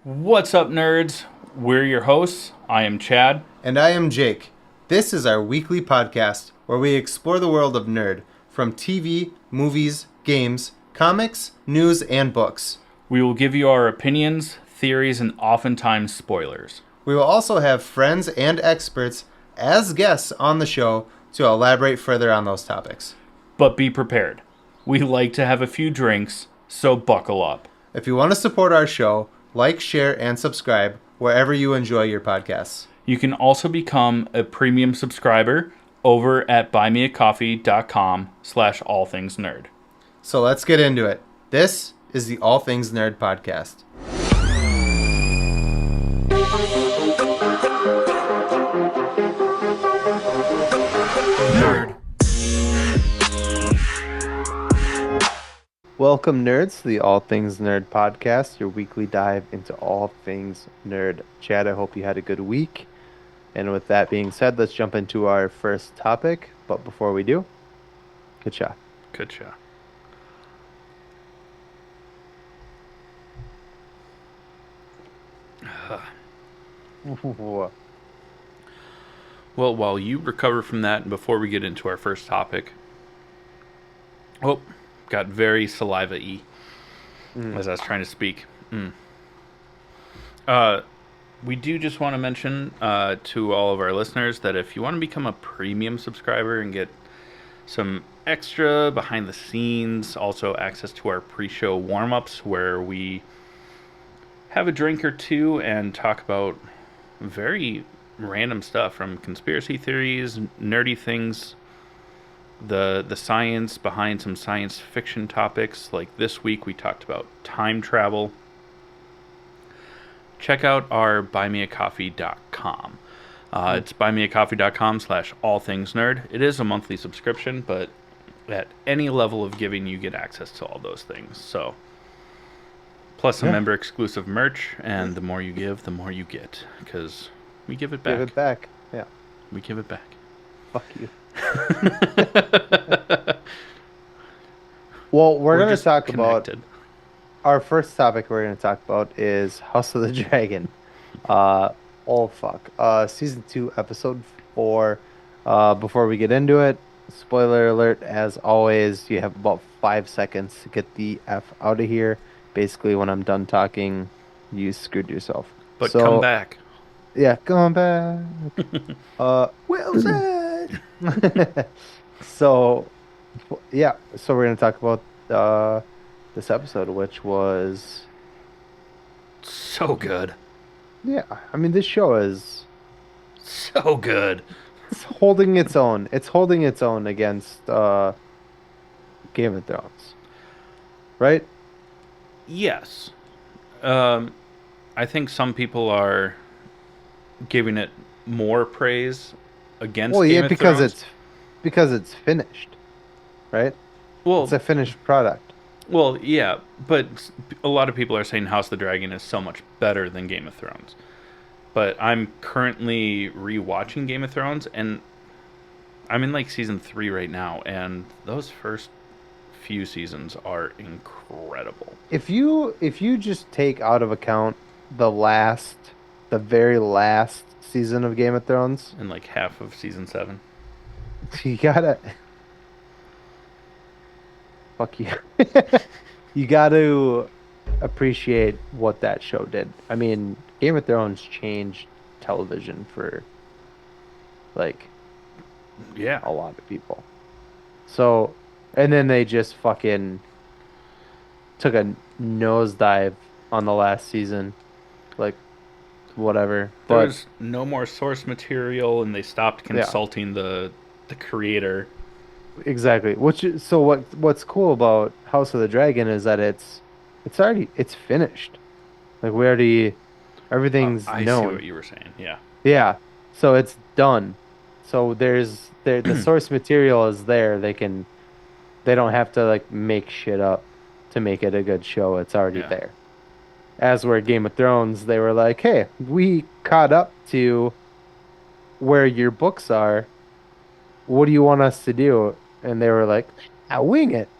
What's up, nerds? We're your hosts. I am Chad. And I am Jake. This is our weekly podcast where we explore the world of nerd from TV, movies, games, comics, news, and books. We will give you our opinions, theories, and oftentimes spoilers. We will also have friends and experts as guests on the show to elaborate further on those topics. But be prepared. We like to have a few drinks, so buckle up. If you want to support our show, like, share, and subscribe wherever you enjoy your podcasts. You can also become a premium subscriber over at buymeacoffee.com/allthingsnerd. So let's get into it. This is the All Things Nerd podcast. Nerd. Welcome, nerds, to the All Things Nerd podcast, your weekly dive into all things nerd. Chad, I hope you had a good week. And with that being said, let's jump into our first topic. But before we do, good shot. Good shot. Well, while you recover from that, and before we get into our first topic, got very saliva-y as I was trying to speak. We do just want to mention to all of our listeners that if you want to become a premium subscriber and get some extra behind the scenes, also access to our pre-show warm-ups where we have a drink or two and talk about very random stuff from conspiracy theories, nerdy things, the science behind some science fiction topics. Like this week we talked about time travel. Check out our buymeacoffee.com. It's buymeacoffee.com/allthingsnerd. It is a monthly subscription, but at any level of giving you get access to all those things. So plus some member exclusive merch, and the more you give, the more you get, because we give it back. Give it back. Yeah. We give it back. Fuck you. Well, we're going to talk connected. about our first topic. We're going to talk about is House of the Dragon. Season 2, episode 4. Before we get into it, spoiler alert, as always, you have about 5 seconds to get the F out of here. Basically, when I'm done talking, you screwed yourself. But come back. Yeah, come back. Well said. So we're going to talk about this episode, which was so good. Yeah, I mean, this show is so good. It's holding its own. It's holding its own against Game of Thrones, right? Yes. I think some people are giving it more praise against Game of Thrones. because it's finished, right? Well, it's a finished product. Well, yeah, but a lot of people are saying House of the Dragon is so much better than Game of Thrones. But I'm currently rewatching Game of Thrones, and I'm in like season 3 right now, and those first few seasons are incredible. If you just take out of account the very last season of Game of Thrones, and like half of season 7, you gotta fuck you. You gotta appreciate what that show did. I mean, Game of Thrones changed television for a lot of people. So, and then they just fucking took a nosedive on the last season, whatever. There's no more source material, and they stopped consulting the creator. Exactly. What's cool about House of the Dragon is that it's finished. Like, everything's known. I see what you were saying. Yeah. Yeah. So it's done. So the source material is there. They don't have to make shit up to make it a good show. It's already there. As where Game of Thrones, they were like, hey, we caught up to where your books are. What do you want us to do? And they were like, I'll wing it.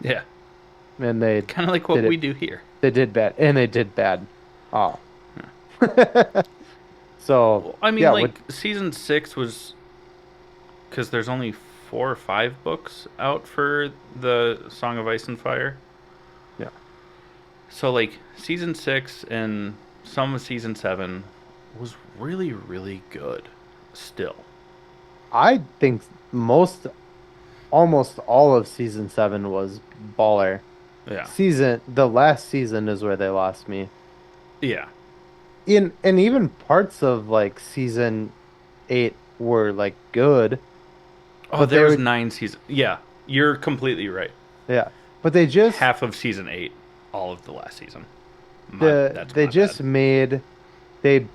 Yeah. And they kind of like what we do here. They did bad. And they did bad. Oh. So, Well, I mean, yeah, like season 6 was because there's only 4 or 5 books out for the Song of Ice and Fire. yeah. So like season 6 and some of season 7 was really really good. Still, I think almost all of season 7 was baller. yeah, The last season is where they lost me. yeah. In and even parts of like season 8 were like good, Oh, but there they was were 9 seasons. Yeah, you're completely right. yeah, but they just Half of season 8, all of the last season. That's they my bad. just made they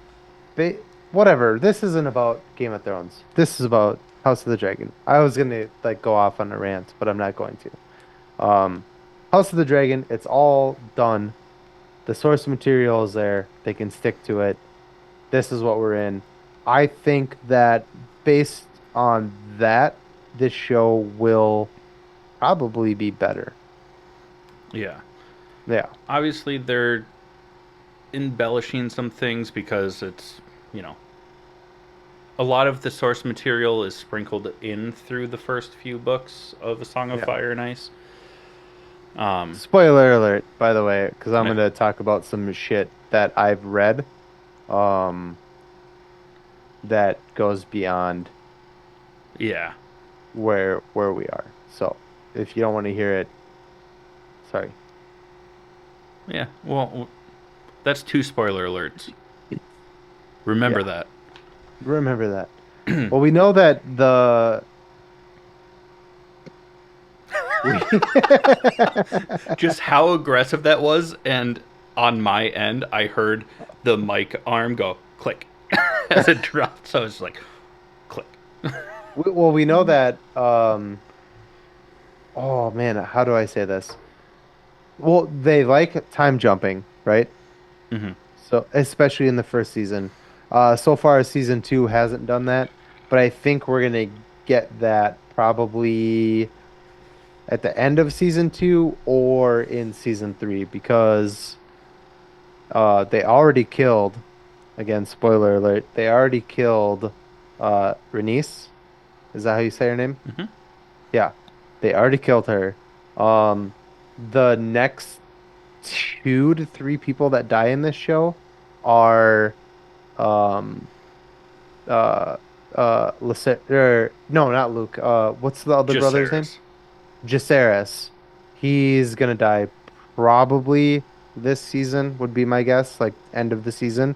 whatever. This isn't about Game of Thrones. This is about House of the Dragon. I was gonna like go off on a rant, but I'm not going to. House of the Dragon, it's all done. The source material is there. They can stick to it. This is what we're in. I think that based on that, this show will probably be better. Yeah, Yeah. obviously they're embellishing some things because it's you know a lot of the source material is sprinkled in through the first few books of A Song of Yeah. Fire and Ice. Um, Spoiler alert, by the way, because I'm yeah, gonna talk about some shit that I've read, um, that goes beyond yeah, where we are. So if you don't want to hear it, sorry. yeah. Well, that's 2 spoiler alerts. Remember Yeah, that. remember that. Well, we know that the we Just how aggressive that was, and on my end, I heard the mic arm go click as it dropped. So it's like click. well we know that oh man, how do I say this? Well, they like time jumping, right? Hmm. So especially in the first season. So far season 2 hasn't done that, but I think we're gonna get that probably at the end of season 2 or in season 3 because they already killed, again, spoiler alert, they already killed Renice. Is that how you say her name? Hmm. Yeah. They already killed her. Um the next 2 to 3 people that die in this show are um no, not Luke. What's the other brother's name? Jaceres. Jacaerys. He's gonna die probably this season would be my guess, like end of the season.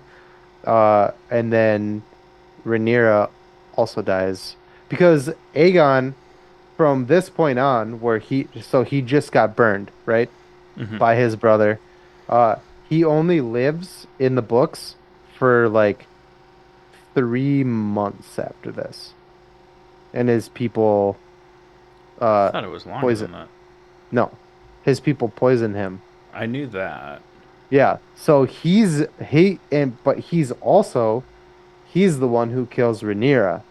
And then Rhaenyra also dies because Aegon from this point on, where he just got burned, right, Hmm. by his brother. He only lives in the books for like 3 months after this, and his people I uh thought it was longer poison. than that. No, his people poison him. I knew that. Yeah, so but he's the one who kills Rhaenyra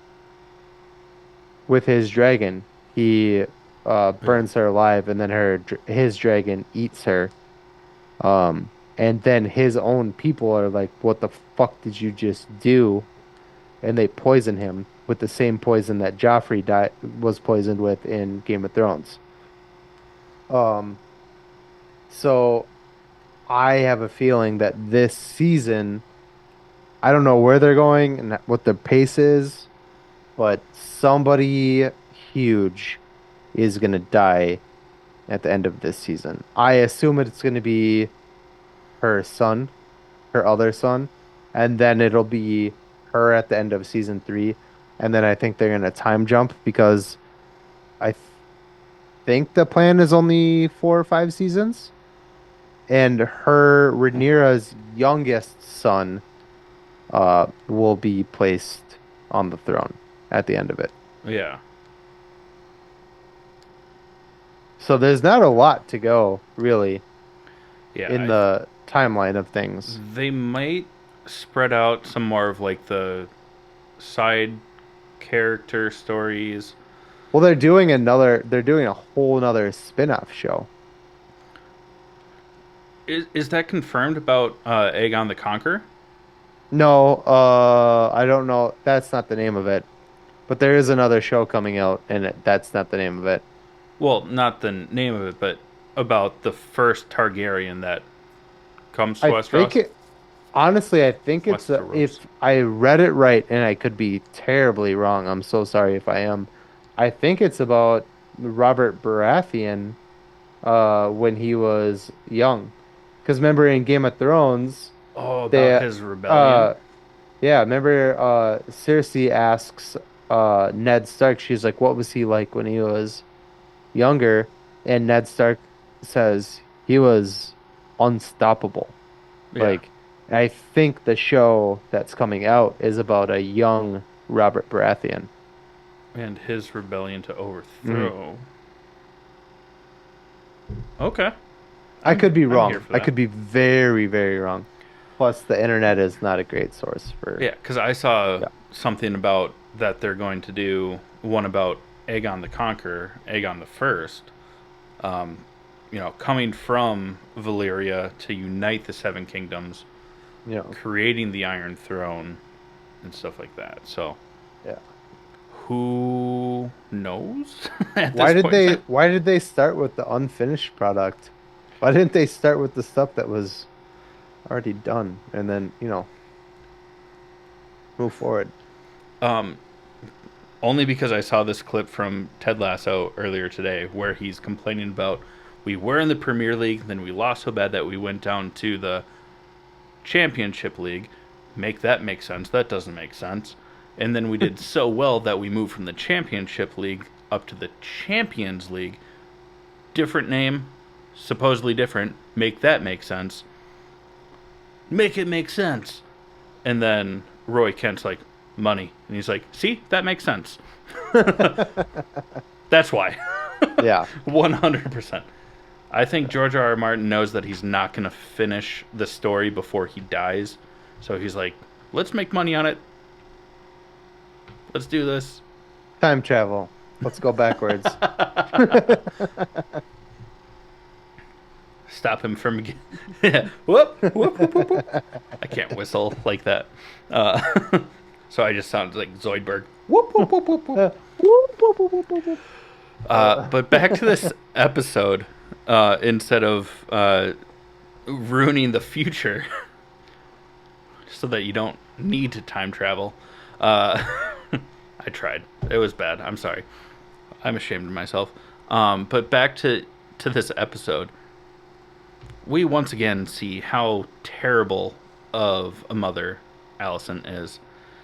with his dragon. He Yeah. burns her alive, and then his dragon eats her. And then his own people are like, "What the fuck did you just do?" And they poison him with the same poison that was poisoned with in Game of Thrones. Um, so I have a feeling that this season, I don't know where they're going and what the pace is, but somebody huge is gonna die at the end of this season. I assume it's gonna be her son, her other son, and then it'll be her at the end of season 3. And then I think they're gonna time jump because I think the plan is only 4 or 5 seasons. And her Rhaenyra's youngest son will be placed on the throne at the end of it. Yeah. So there's not a lot to go, really, Yeah. in the timeline of things. They might spread out some more of like the side character stories. Well, they're doing a whole nother spin-off show. Is that confirmed about Aegon the Conqueror? No, I don't know. That's not the name of it. But there is another show coming out, and that's not the name of it. Well, not the name of it, but about the first Targaryen that comes to I think Westeros. it, honestly, I think Westeros. if I read it right, and I could be terribly wrong. I'm so sorry if I am. I think it's about Robert Baratheon, when he was young. Because remember in Game of Thrones, Oh, about they, his rebellion. uh, yeah, remember, Cersei asks, Ned Stark, she's like, what was he like when he was younger? And Ned Stark says he was unstoppable. Yeah, Like, I think the show that's coming out is about a young Robert Baratheon. and his rebellion to Mhm. overthrow. Okay, I could be I'm here wrong. for I that. could be very, very wrong. Plus, the internet is not a great source for. Yeah, because I saw Yeah. something about that they're going to do one about Aegon the Conqueror, Aegon the First. Um, coming from Valyria to unite the Seven Kingdoms, You know, creating the Iron Throne, and stuff like that. So, yeah. who knows at this point in time? Why did they start with the unfinished product? Why didn't they start with the stuff that was already done and then, move forward? Um, Only because I saw this clip from Ted Lasso earlier today where he's complaining about we were in the Premier League, then we lost so bad that we went down to the Championship League. Make that make sense. That doesn't make sense. And then we did so well that we moved from the Championship League up to the Champions League. Different name, supposedly different. Make that make sense. Make it make sense. And then Roy Kent's like, money. And he's like, see, that makes sense. That's why. Yeah. 100%. I think George R. R. Martin knows that he's not going to finish the story before he dies. So he's like, let's make money on it. Let's do this. Time travel. Let's go backwards. Stop him from. Yeah. Whoop, whoop, whoop, whoop, whoop. I can't whistle like that. Uh, so I just sound like Zoidberg. Whoop, whoop, whoop, whoop, whoop. But back to this episode, instead of ruining the future so that you don't need to time travel. Uh, I tried. It was bad. I'm sorry. I'm ashamed of myself. But back to this episode, we once again see how terrible of a mother Allison is.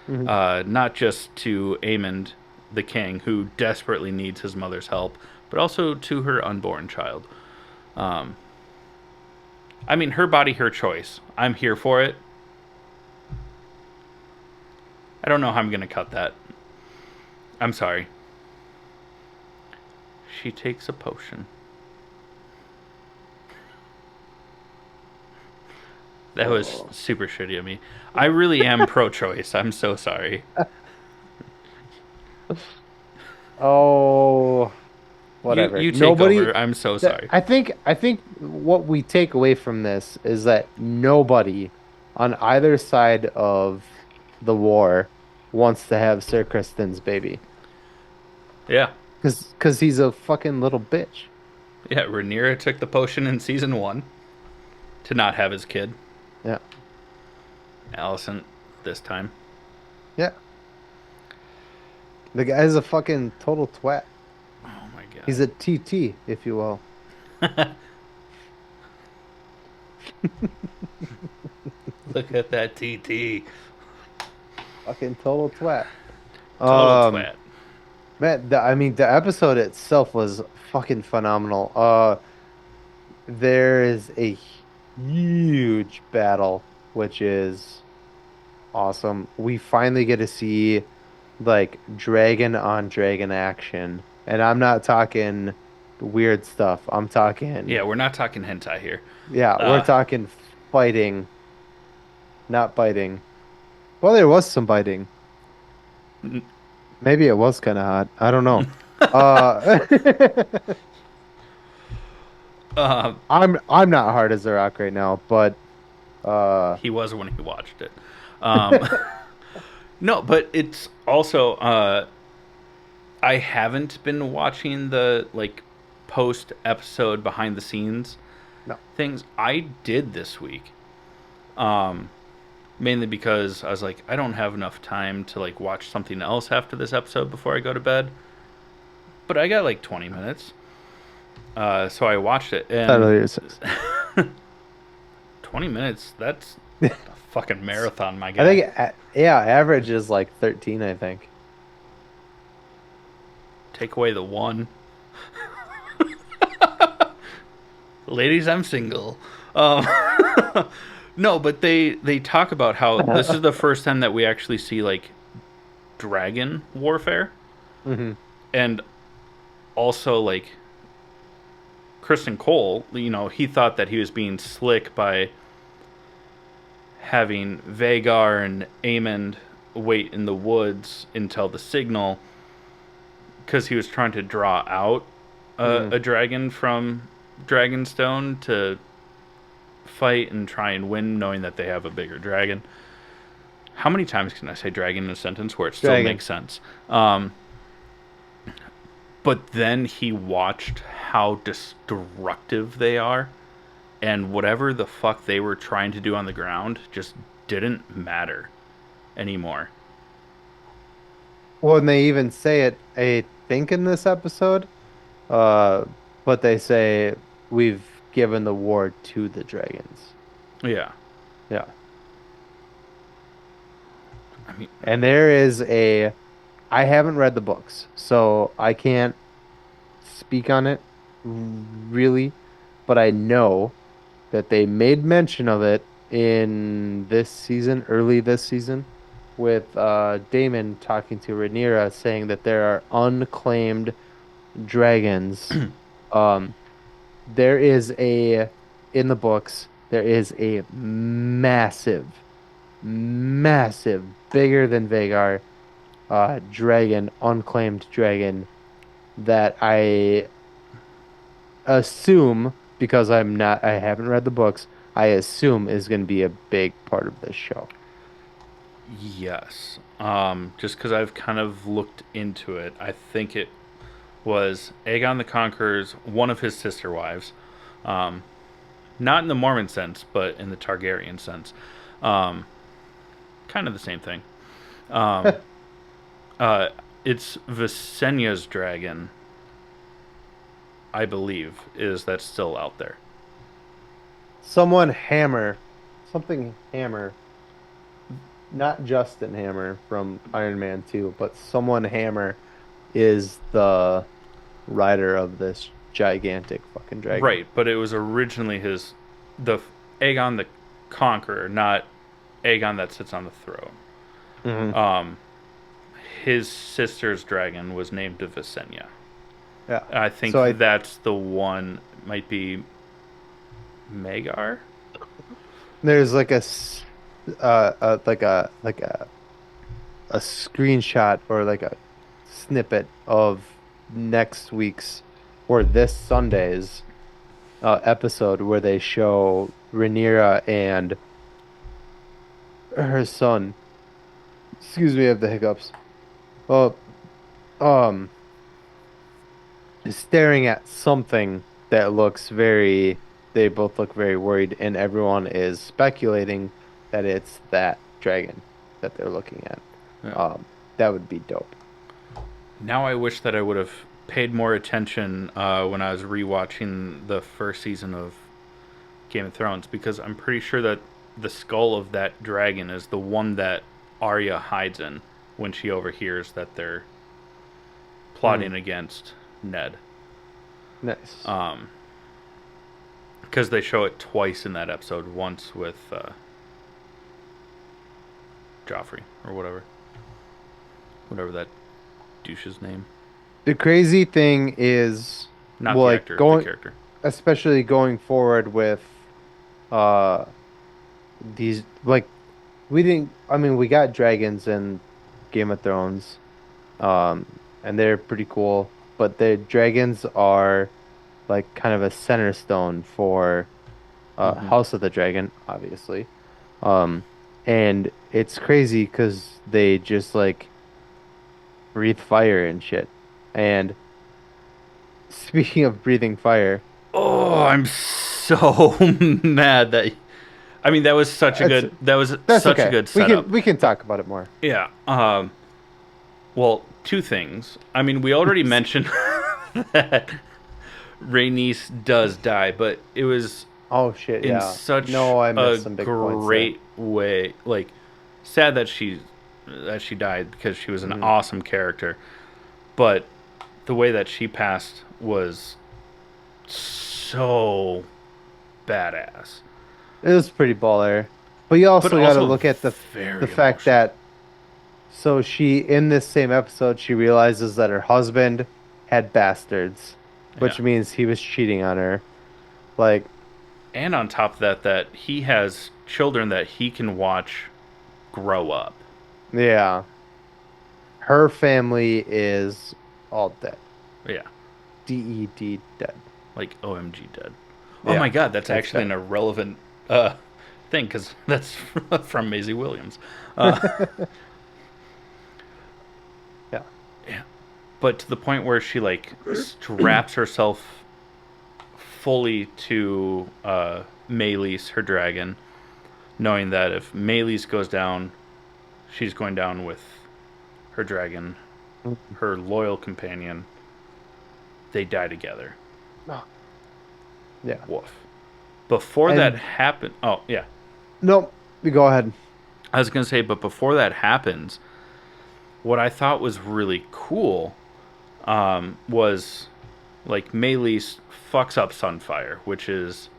Mhm. Not just to Aemond, the king, who desperately needs his mother's help, but also to her unborn child. Um, I mean, her body, her choice. I'm here for it. I don't know how I'm going to cut that. I'm sorry. She takes a potion. That was Oh. super shitty of me. I really am pro-choice. I'm so sorry. Oh, whatever. You take Nobody. over. I'm so sorry. I think what we take away from this is that nobody on either side of the war wants to have Sir Kristen's baby Yeah. because he's a fucking little bitch. Yeah, Rhaenyra took the potion in season 1 to not have his kid. Yeah, Allison this time. yeah. The guy's a fucking total twat. Oh my god. He's a TT, if you will. Look at that TT. Fucking total twat. Total twat. Man, I mean, the episode itself was fucking phenomenal. There is a huge battle, which is awesome. We finally get to see like dragon on dragon action, and I'm not talking weird stuff. I'm talking, Yeah, we're not talking hentai here. yeah, we're Uh, talking fighting, not biting. Well, there was some biting. n- Maybe it was kind of hot. I don't know. Uh, Um, I'm not hard as a rock right now, but he was when he watched it. Um, no, but it's also I haven't been watching the like post episode behind the scenes no. things. I did this week. Um, Mainly because I was like, I don't have enough time to like watch something else after this episode before I go to bed. But I got like 20 minutes. So I watched it, and That is. 20 minutes, that's a fucking marathon, my I guy. think yeah, average is like 13, I think. Take away the one. Ladies, I'm single. Um, no, but they talk about how this is the first time that we actually see like dragon warfare, Hmm. and also like Kristen Cole. You know, he thought that he was being slick by having Vagar and Aemond wait in the woods until the signal, because he was trying to draw out a dragon from Dragonstone to fight and try and win, knowing that they have a bigger dragon. How many times can I say dragon in a sentence where it still Dragon. makes sense? But then he watched how destructive they are, and whatever the fuck they were trying to do on the ground just didn't matter anymore. Well, and they even say it, I think, in this episode. Uh, but they say we've given the war to the dragons. Yeah. Yeah. I mean, And there is I haven't read the books, so I can't speak on it really, but I know that they made mention of it in this season, early this season, with Damon talking to Rhaenyra, saying that there are unclaimed dragons. Um, there is in the books, there is a massive, bigger than Vagar, dragon, unclaimed dragon that I assume, because I haven't read the books, I assume is going to be a big part of this show. yes. Just because I've kind of looked into it, I think it was Aegon the Conqueror's one of his sister wives. Not in the Mormon sense, but in the Targaryen sense. Um, Kind of the same thing. Um, it's Visenya's dragon, I believe, is that's still out there. Someone Hammer, something Hammer, not Justin Hammer from Iron Man 2, but someone Hammer is the rider of this gigantic fucking dragon. Right, but it was originally the Aegon the Conqueror, not Aegon that sits on the throne. Hmm. His sister's dragon was named Visenya. Yeah. I think So that's the one. Might be Magar. there's like a screenshot or like a snippet of next week's or this Sunday's episode where they show Rhaenyra and her son. Excuse me, I have the hiccups. Uh, um, staring at something that looks very. They both look very worried, and everyone is speculating that it's that dragon that they're looking at. Yeah. That would be dope. Now I wish that I would have paid more attention when I was rewatching the first season of Game of Thrones, because I'm pretty sure that the skull of that dragon is the one that Arya hides in when she overhears that they're plotting against Ned. Nice. Because they show it twice in that episode. Once with Joffrey or whatever that douche's name. The crazy thing is, Not well, the like actor, going, the character. especially going forward with uh these like we didn't. I mean, we got dragons in Game of Thrones, and they're pretty cool. But the dragons are like kind of a center stone for Mhm. House of the Dragon, obviously. Um, and it's crazy because they just like breathe fire and shit. And speaking of breathing fire, Oh, I'm so mad that. I mean, that was such a it's good. That was that's such a okay. good We setup. can talk about it more. Yeah. Well, two things. I mean, we already mentioned that Rhaenys does die, but it was Oh shit, in yeah. such No, I a missed some big points there. great way. Like, sad that she died because she was an Hmm. awesome character, but the way that she passed was so badass. It was pretty baller. But you But also got to also look at the very fact emotional. that so she in this same episode she realizes that her husband had bastards, Yeah. which means he was cheating on her. Like, And on top of that, that he has children that he can watch grow up. yeah, her family is all dead. Yeah. DED dead. Like OMG dead. Oh my Yeah, god, that's it's actually dead. an irrelevant thing because that's from Maisie Williams. Uh, Yeah. yeah. But to the point where she like straps herself fully to Meleys, her dragon, knowing that if Meleys goes down, she's going down with her dragon, her loyal companion. They die together. Yeah. Woof. Before that And happened, oh yeah, nope, you go ahead. I was gonna say, but before that happens, what I thought was really cool was like Meleys fucks up Sunfire, which is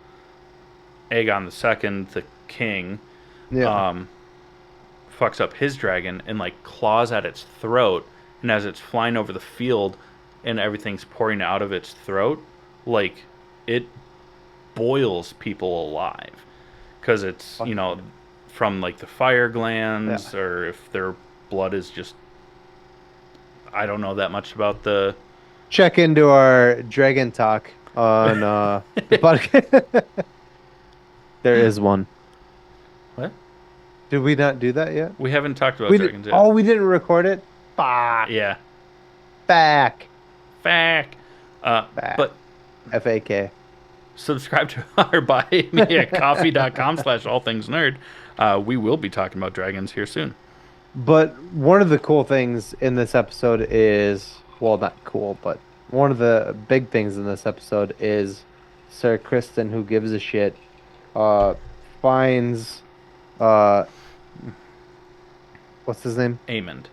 Aegon the Second, the king, Yeah. um, fucks up his dragon and like claws at its throat, and as it's flying over the field and everything's pouring out of its throat, like it boils people alive because it's Fuck yeah. from like the fire Yeah. glands or if their blood is just I don't know that much about the Check into our dragon talk on the podcast. There is one. what Did we not do that yet? we haven't talked about We did. dragons yet. Oh, we didn't record it. Fuck. Yeah, Back. fact. Back. But FAK. subscribe to our buy me at coffee.com/slash all things nerd. We will be talking about dragons here soon. But one of the cool things in this episode is, well, not cool, but one of the big things in this episode is Sir Kristen, who gives a shit, uh, finds, uh, what's his name? Aemond.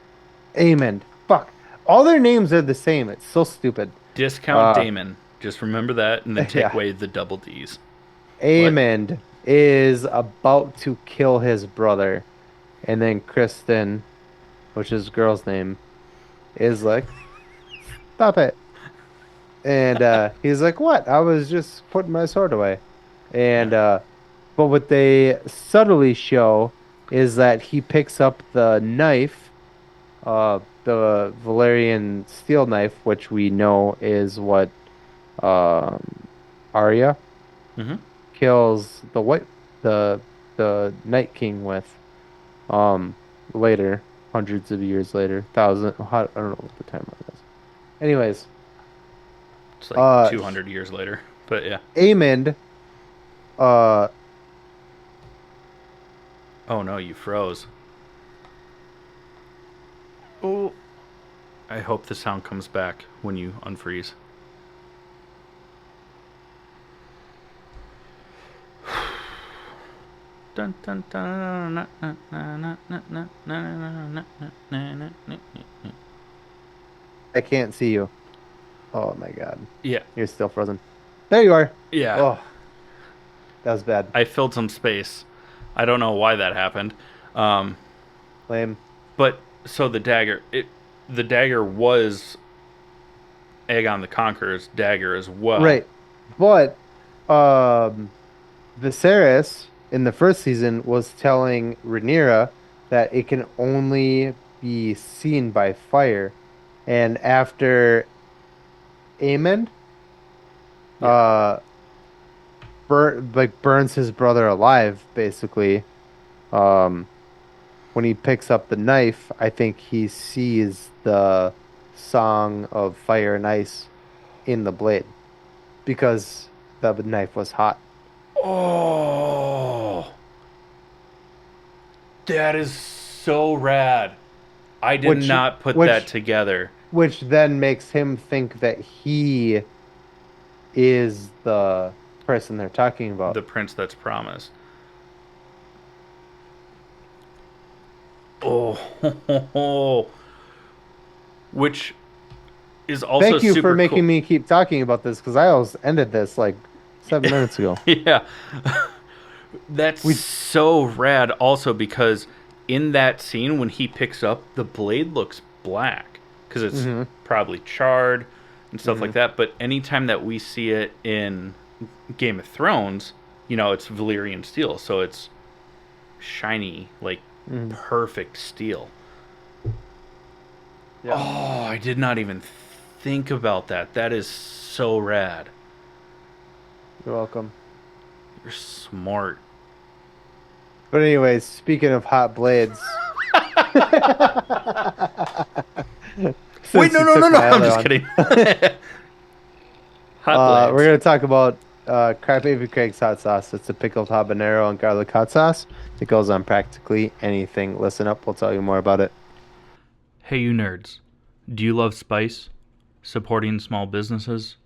Aemond. Fuck. All their names are the same. It's so stupid. Discount Uh, Damon. Just remember that and then take yeah. away the double D's. What? Aemond is about to kill his brother, and then Kristen, which is the girl's name, is like, "Stop it!" And he's like, "What? I was just putting my sword away." Yeah. And but what they subtly show is that he picks up the knife, the Valerian steel knife, which we know is what um, Arya Mm-hmm. kills the Night King with later, hundreds of years later, I don't know what the timeline is. Anyways, It's like uh 200 years later. But yeah. Aemond uh Oh no, you froze. Oh. I hope the sound comes back when you unfreeze. Dun, dun, dun, na, na, na, na, na, na, na, na, na, na. I can't see you. Oh my God. Yeah, You're still frozen. There you are. yeah. Oh, that was bad. I filled some space. I don't know why that happened. Um, Lame. but so the dagger was Aegon the Conqueror's dagger as well. Right. But Viserys in the first season was telling Rhaenyra that it can only be seen by fire. And after Aemond uh, burns his brother alive, basically. Um, when he picks up the knife, I think he sees the song of fire and ice in the blade because the knife was hot. Oh, that is so rad. I did Which not put that which together. which then makes him think that he is the person they're talking about. The prince that's promised. Oh, which is also Thank you for super cool. making me keep talking about this because I almost ended this like 7 minutes ago. Yeah, that's We so rad. Also, because in that scene when he picks up, the blade looks black because it's hmm probably charred and stuff hmm like that. But anytime that we see it in Game of Thrones, you know, it's Valyrian steel, so it's shiny, like hmm perfect steel. Yeah. Oh, I did not even think about that. That is so rad. You're welcome. You're smart. But anyways, speaking of hot blades, Wait, since no, you no, no, took no. my I'm other just one, kidding. Hot blades. we're gonna talk about Crybaby Craig's hot sauce. It's a pickled habanero and garlic hot sauce. It goes on practically anything. Listen up, we'll tell you more about it. Hey, you nerds. Do you love spice? Supporting small businesses?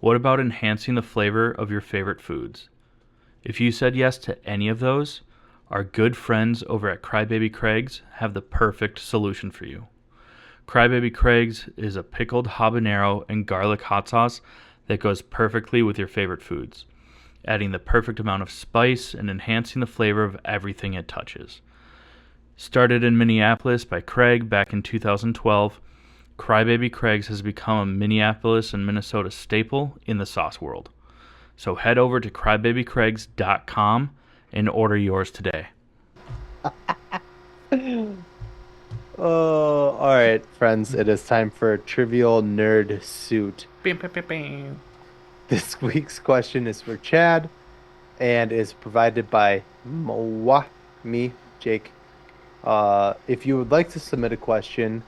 What about enhancing the flavor of your favorite foods? If you said yes to any of those, our good friends over at Crybaby Craig's have the perfect solution for you. Crybaby Craig's is a pickled habanero and garlic hot sauce that goes perfectly with your favorite foods, adding the perfect amount of spice and enhancing the flavor of everything it touches. Started in Minneapolis by Craig back in 2012, Crybaby Craig's has become a Minneapolis and Minnesota staple in the sauce world. So head over to crybabycraigs.com and order yours today. Oh, all right, friends. It is time for Trivial Nerd Suit. Bam, bam, bam, bam. This week's question is for Chad and is provided by me, Jake. If you would like to submit a question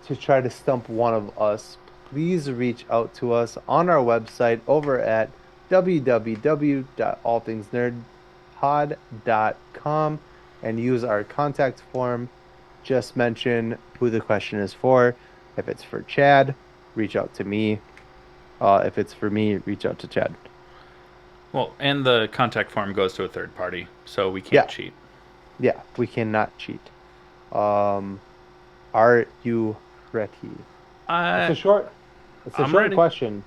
to try to stump one of us, please reach out to us on our website over at www.allthingsnerdpod.com and use our contact form. Just mention who the question is for. If it's for Chad, reach out to me. If it's for me, reach out to Chad. Well, and the contact form goes to a third party, so we can't Yeah. cheat. Yeah, we cannot cheat. Are you ready? It's a short I'm ready. question.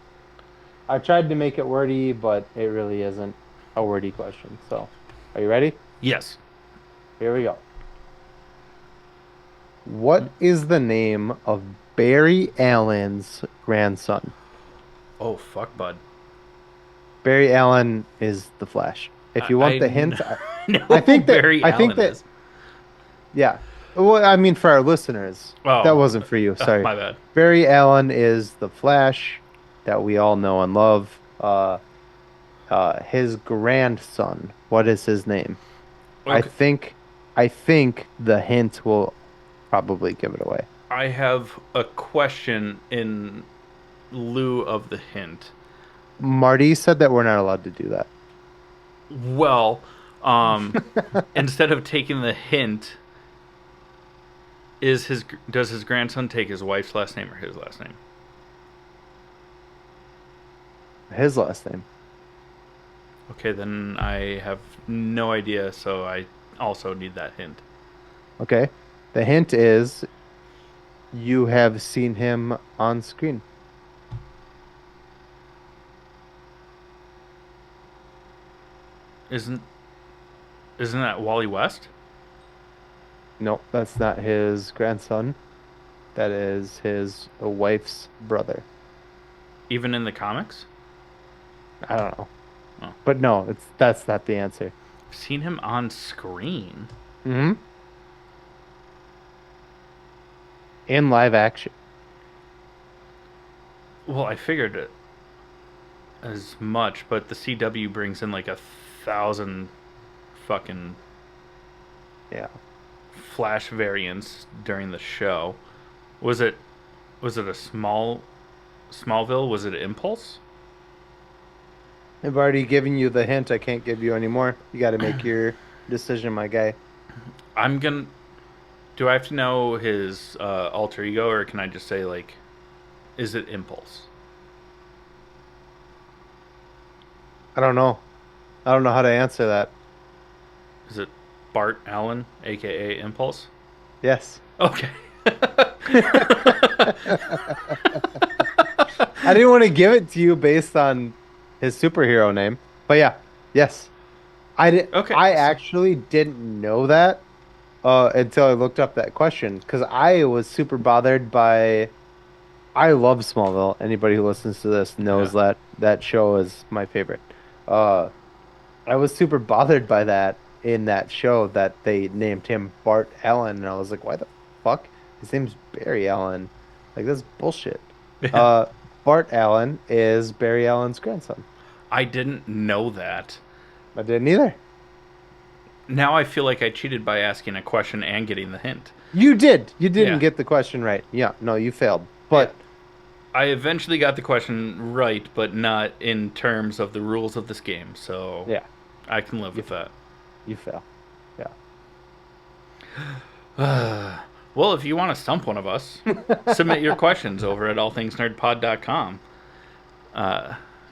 I tried to make it wordy, but it really isn't a wordy question. So, are you ready? Yes. Here we go. What is the name of Barry Allen's grandson? Oh, fuck, bud. Barry Allen is the Flash. If you want the hint, know I think that Barry I think Allen that is. yeah. Well, I mean for our listeners. Oh. That wasn't for you. Sorry. My bad. Barry Allen is the Flash that we all know and love. His grandson. What is his name? Okay. I think the hint will probably give it away. I have a question in lieu of the hint. Marty said that we're not allowed to do that. Well, instead of taking the hint, does his grandson take his wife's last name or his last name? His last name. Okay, then I have no idea, so I also need that hint. Okay. The hint is you have seen him on screen. Isn't that Wally West? No, that's not his grandson. That is his wife's brother. Even in the comics? I don't know. Oh. But no, that's not the answer. I've seen him on screen. Mm-hmm. In live action. Well, I figured it as much, but the CW brings in like 1,000 fucking Yeah. Flash variants during the show. Was it a Smallville? Was it Impulse? I've already given you the hint. I can't give you any more. You got to make your decision, my guy. I'm gonna. Do I have to know his alter ego, or can I just say like, is it Impulse? I don't know. I don't know how to answer that. Is it Bart Allen, aka Impulse? Yes. Okay. I didn't want to give it to you based on his superhero name, but yeah, yes. I did. Okay. I actually didn't know that until I looked up that question because I was super bothered by. I love Smallville. Anybody who listens to this knows Yeah. that that show is my favorite. Uh, I was super bothered by that in that show that they named him Bart Allen, and I was like, why the fuck? His name's Barry Allen. Like, that's bullshit. Yeah. Uh, Bart Allen is Barry Allen's grandson. I didn't know that. I didn't either. Now I feel like I cheated by asking a question and getting the hint. You did. You didn't Yeah. get the question right. Yeah, no, you failed. Yeah. But I eventually got the question right, but not in terms of the rules of this game, so yeah, I can live with that. you fail. Yeah. Well, if you want to stump one of us, submit your questions over at allthingsnerdpod.com.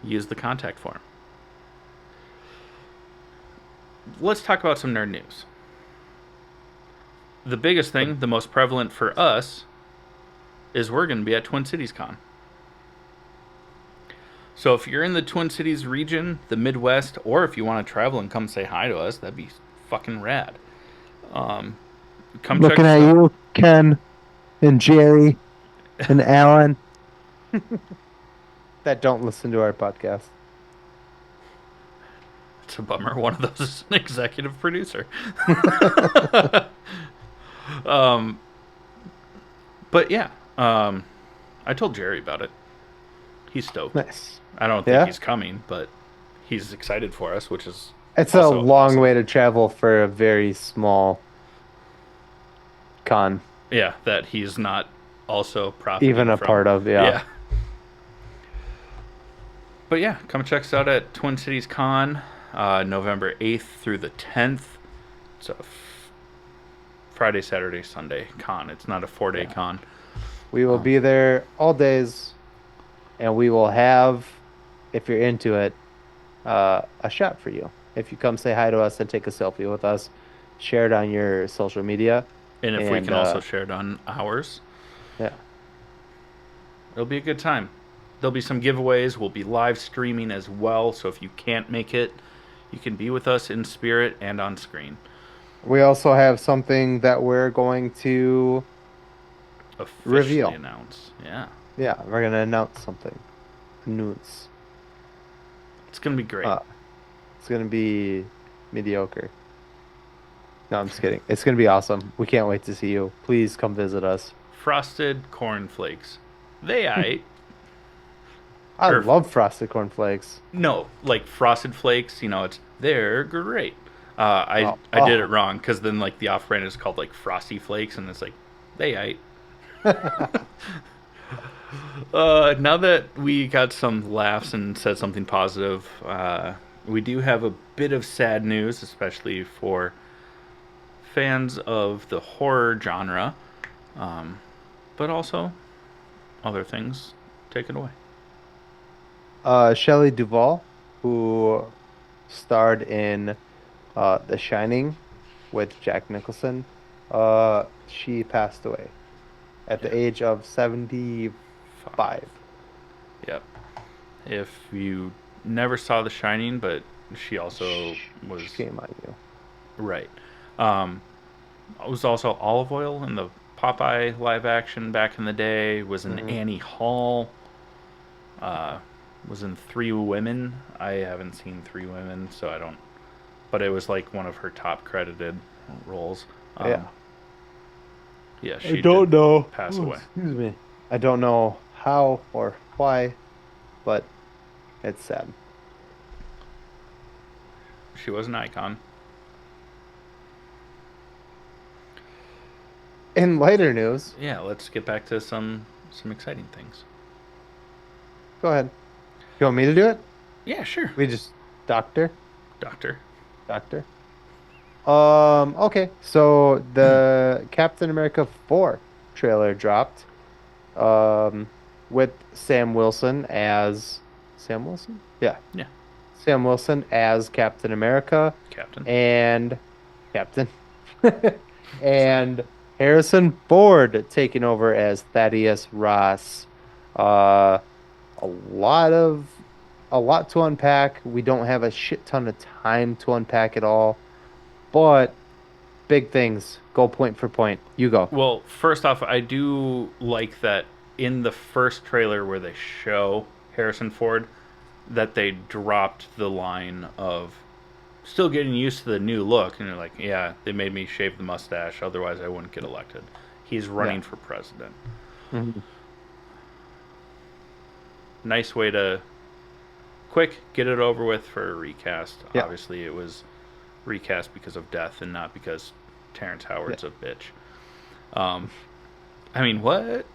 Use the contact form. Let's talk about some nerd news. The biggest thing, the most prevalent for us, is we're going to be at Twin Cities Con. So if you're in the Twin Cities region, the Midwest, or if you want to travel and come say hi to us, that'd be fucking rad. Come check Looking us at out. you, Ken, and Jerry, and Alan. That don't listen to our podcast. It's a bummer. One of those is an executive producer. But yeah, I told Jerry about it. He's stoked. Nice. I don't Yeah? think he's coming, but he's excited for us, which is It's a also long awesome. way to travel for a very small con. Yeah, that he's not also profiting Even a from. part of, yeah. But yeah, come check us out at Twin Cities Con, November 8th through the 10th. It's a Friday, Saturday, Sunday con. It's not a 4-day Yeah. con. We will be there all days, and we will have, if you're into it, a shot for you. If you come say hi to us and take a selfie with us, share it on your social media. And if we And, can also share it on ours, Yeah. it'll be a good time. There'll be some giveaways. We'll be live streaming as well. So if you can't make it, you can be with us in spirit and on screen. We also have something that we're going to, Officially Reveal. announce. Yeah. yeah, we're going to announce something. News. It's going to be great. It's going to be mediocre. No, I'm just kidding. It's going to be awesome. We can't wait to see you. Please come visit us. Frosted cornflakes. They aight. I Or- love frosted cornflakes. No, like frosted flakes, they're great. I Oh. I did Oh. it wrong because then like the off brand is called like Frosty Flakes and it's like they aight. Now that we got some laughs and said something positive, we do have a bit of sad news, especially for fans of the horror genre, but also other things. Take it away. Shelley Duvall, who starred in The Shining with Jack Nicholson, she passed away at the age of 75. Yep. If you never saw The Shining, but she also was Shame on you. right. It was also Olive Oil in the Popeye live action back in the day. Was in Mhm. Annie Hall. Was in Three Women. I haven't seen Three Women, so I don't. But it was like one of her top credited roles. Yeah. Yeah, she I don't did know. pass Oh, away. Excuse me. I don't know how or why, but it's sad. She was an icon. In lighter news, Yeah, let's get back to some exciting things. go ahead. You want me to do it? Yeah, sure. We just doctor, Doctor. doctor. Okay. So the Captain America 4 trailer dropped. Um, with Sam Wilson as Sam Wilson? Yeah. Yeah. Sam Wilson as Captain America Captain. and Captain and Harrison Ford taking over as Thaddeus Ross. Uh, a lot of a lot to unpack. We don't have a shit ton of time to unpack it all, but big things. Go point for point. You go. Well, first off, I do like that in the first trailer where they show Harrison Ford, that they dropped the line of still getting used to the new look, and they're like, yeah, they made me shave the mustache, otherwise I wouldn't get elected. He's running Yeah. for president. Mhm. Nice way to quick get it over with for a recast. Yeah. Obviously, it was recast because of death and not because Terrence Howard's Yeah. a bitch. I mean, what?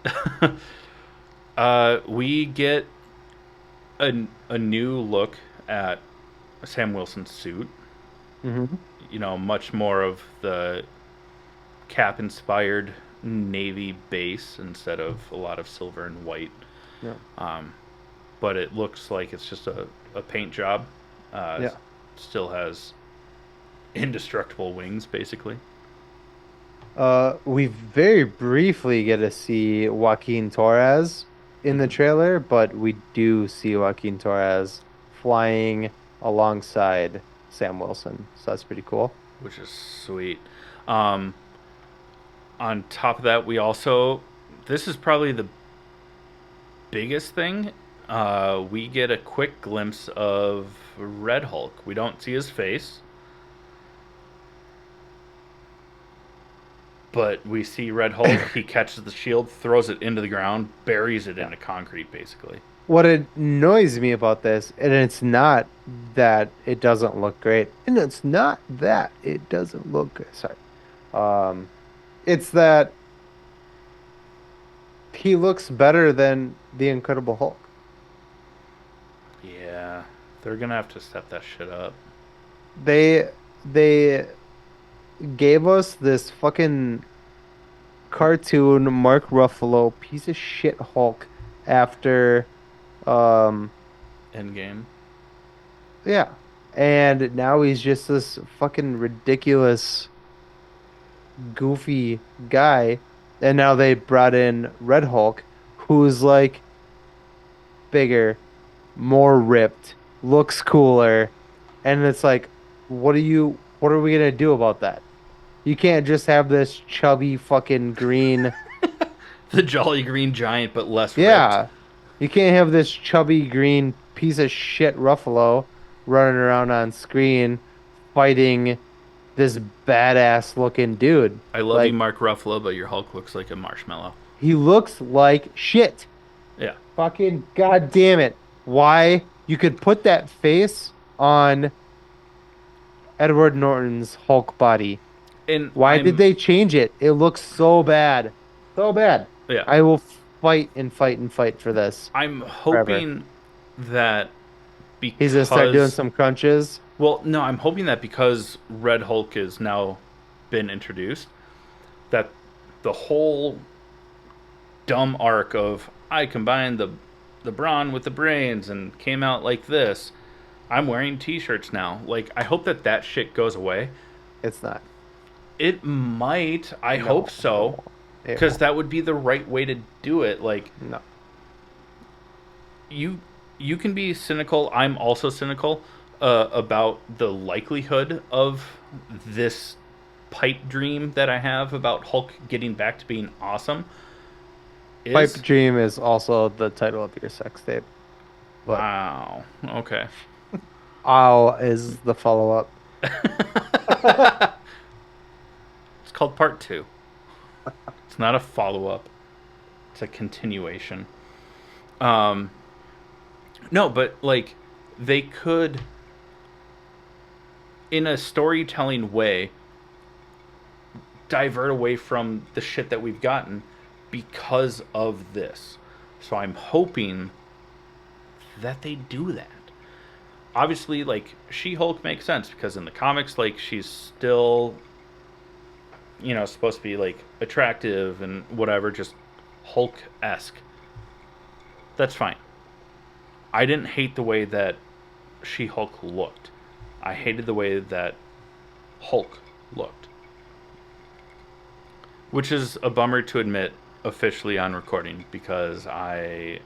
We get a new look at Sam Wilson's suit. Mhm. You know, much more of the Cap inspired navy base instead of a lot of silver and white. Yeah. But it looks like it's just a paint job. Yeah. Still has indestructible wings, basically. We very briefly get to see Joaquin Torres in the trailer, but we do see Joaquin Torres flying alongside Sam Wilson. So that's pretty cool. Which is sweet. Um, on top of that, we also, this is probably the biggest thing. We get a quick glimpse of Red Hulk. We don't see his face, but we see Red Hulk. He catches the shield, throws it into the ground, buries it into concrete, basically. What annoys me about this, and it's not that it doesn't look great, and it's not that it doesn't look good. Sorry. Um, it's that he looks better than the Incredible Hulk. Yeah, they're gonna have to step that shit up. They gave us this fucking cartoon Mark Ruffalo piece of shit Hulk after um Endgame. yeah. And now he's just this fucking ridiculous goofy guy. And now they brought in Red Hulk, who's like bigger, more ripped, looks cooler, and it's like, what are we gonna do about that? You can't just have this chubby fucking green. The Jolly Green Giant, but less ripped. Yeah. You can't have this chubby green piece of shit Ruffalo running around on screen fighting this badass looking dude. I love Like, you, Mark Ruffalo, but your Hulk looks like a marshmallow. he looks like shit. Yeah. Fucking goddamn it. Why? You could put that face on Edward Norton's Hulk body. And Why did they change it? It looks so bad. So bad. Yeah. I will fight and fight and fight for this. I'm hoping that because He's gonna start doing some crunches. Well, no, I'm hoping that because Red Hulk has now been introduced, that the whole dumb arc of I combined the brawn with the brains and came out like this. I'm wearing T-shirts now. Like, I hope that shit goes away. It's not. It might. I No. hope so, It because won't. that would be the right way to do it. Like, No. you can be cynical. I'm also cynical about the likelihood of this pipe dream that I have about Hulk getting back to being awesome. Pipe Dream is also the title of your sex tape. But Wow. Okay. Ow is the follow up. It's called Part 2. It's not a follow up. It's a continuation. Um, no, but like they could, in a storytelling way, divert away from the shit that we've gotten because of this. So I'm hoping that they do that. Obviously, like She-Hulk makes sense because in the comics, like she's still, supposed to be like attractive and whatever, just Hulk-esque. That's fine. I didn't hate the way that She-Hulk looked. I hated the way that Hulk looked, which is a bummer to admit officially on recording because I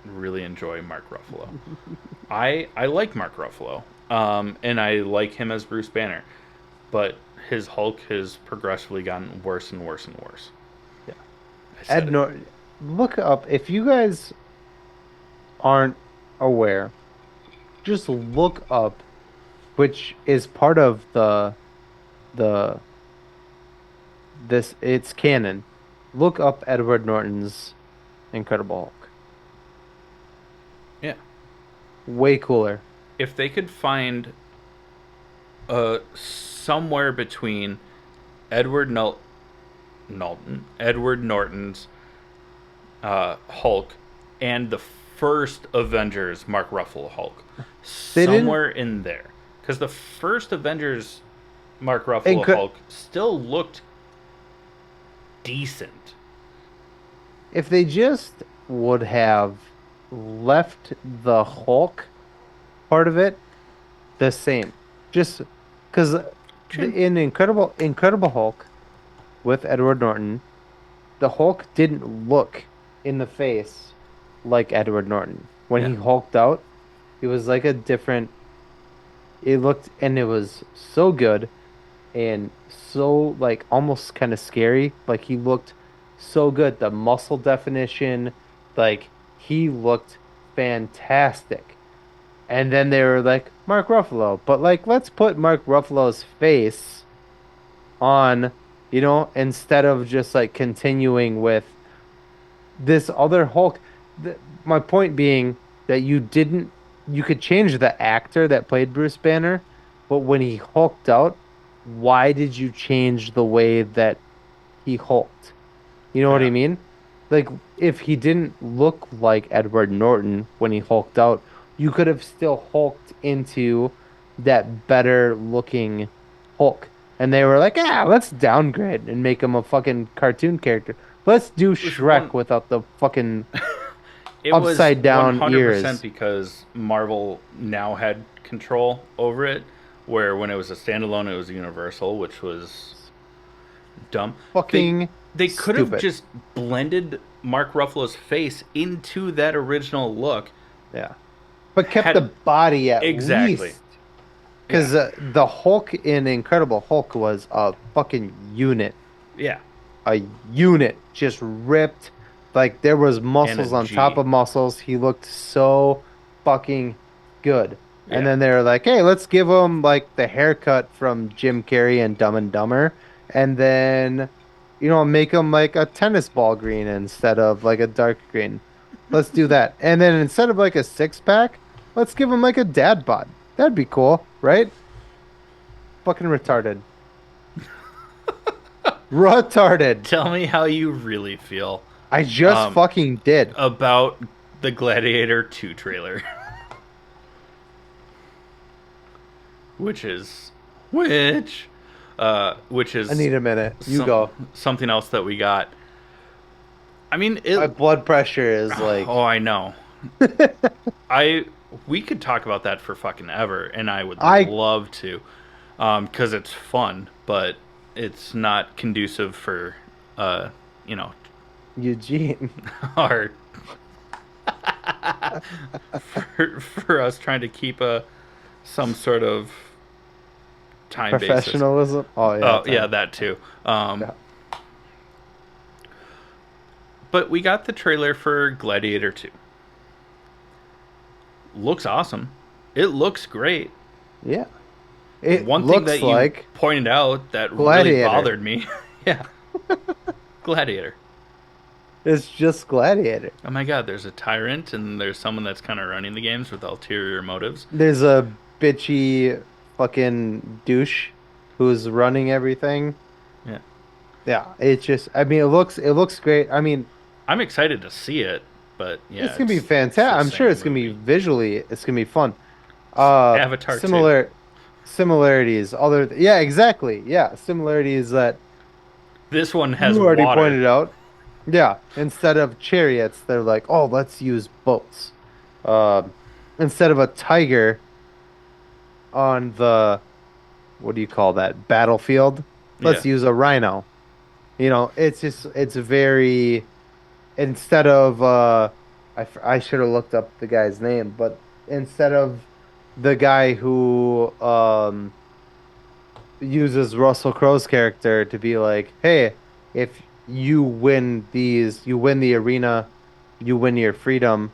really enjoy Mark Ruffalo. I like Mark Ruffalo, and I like him as Bruce Banner, but his Hulk has progressively gotten worse and worse and worse. Yeah. I said Ed Norton, look up if you guys aren't aware. Just look up, which is part of the this it's canon. Look up Edward Norton's Incredible Hulk. Yeah. Way cooler. If they could find somewhere between Edward Edward Norton's Hulk and the first Avengers Mark Ruffalo Hulk, somewhere in there, because the first Avengers Mark Ruffalo Hulk still looked decent. If they just would have left the Hulk part of it the same, just because in Incredible Hulk with Edward Norton, the Hulk didn't look in the face like Edward Norton. When he hulked out, it was like a different. It looked and it was so good, and so like almost kind of scary. Like he looked so good. The muscle definition, like he looked fantastic. And then they were like Mark Ruffalo, but like let's put Mark Ruffalo's face on, instead of just like continuing with this other Hulk. My point being that you could change the actor that played Bruce Banner, but when he hulked out, why did you change the way that he hulked? You know what I mean? Like, if he didn't look like Edward Norton when he hulked out, you could have still hulked into that better looking Hulk. And they were like, let's downgrade and make him a fucking cartoon character. Let's do Shrek without the fucking upside down ears. Because Marvel now had control over it, where when it was a standalone, it was Universal, which was dumb. They could have just blended Mark Ruffalo's face into that original look. Yeah. But kept the body at least. Because the Hulk in Incredible Hulk was a fucking unit. Yeah. A unit. Just ripped. Like, there was muscles on top of muscles. He looked so fucking good. Yeah. And then they were like, hey, let's give him, like, the haircut from Jim Carrey and Dumb and Dumber. And then, make him, like, a tennis ball green instead of, like, a dark green. Let's do that. And then instead of, like, a six-pack, let's give him, like, a dad bod. That'd be cool, right? Fucking retarded. Retarded. Tell me how you really feel. I just fucking did. About the Gladiator 2 trailer. Which is... I need a minute. You go. Something else that we got. I mean... My blood pressure is like... Oh, I know. We could talk about that for fucking ever, and I would love to. Because it's fun, but it's not conducive for, Eugene. Or for us trying to keep some sort of time professionalism basis. Oh yeah. Yeah, that too. But we got the trailer for Gladiator 2. Looks awesome. It looks great. Yeah. One thing that you pointed out that Gladiator really bothered me. Yeah. Gladiator. It's just Gladiator. Oh my god, there's a tyrant and there's someone that's kind of running the games with ulterior motives. There's a bitchy fucking douche who's running everything. Yeah. Yeah, it's just I mean it looks great. I mean, I'm excited to see it, but yeah, it's gonna be it's fantastic. the I'm sure same it's gonna be movie. visually it's gonna be fun. Avatar 2. Similar similarities. Yeah, exactly. Yeah, similarities that This one has you already water. pointed out. Yeah, instead of chariots, they're like, oh, let's use boats. Um, Instead of a tiger on the what do you call that battlefield, Yeah. let's use a rhino. It's just it's very instead of I should have looked up the guy's name, but instead of the guy who uses Russell Crowe's character to be like, hey, if you win these, you win the arena, you win your freedom.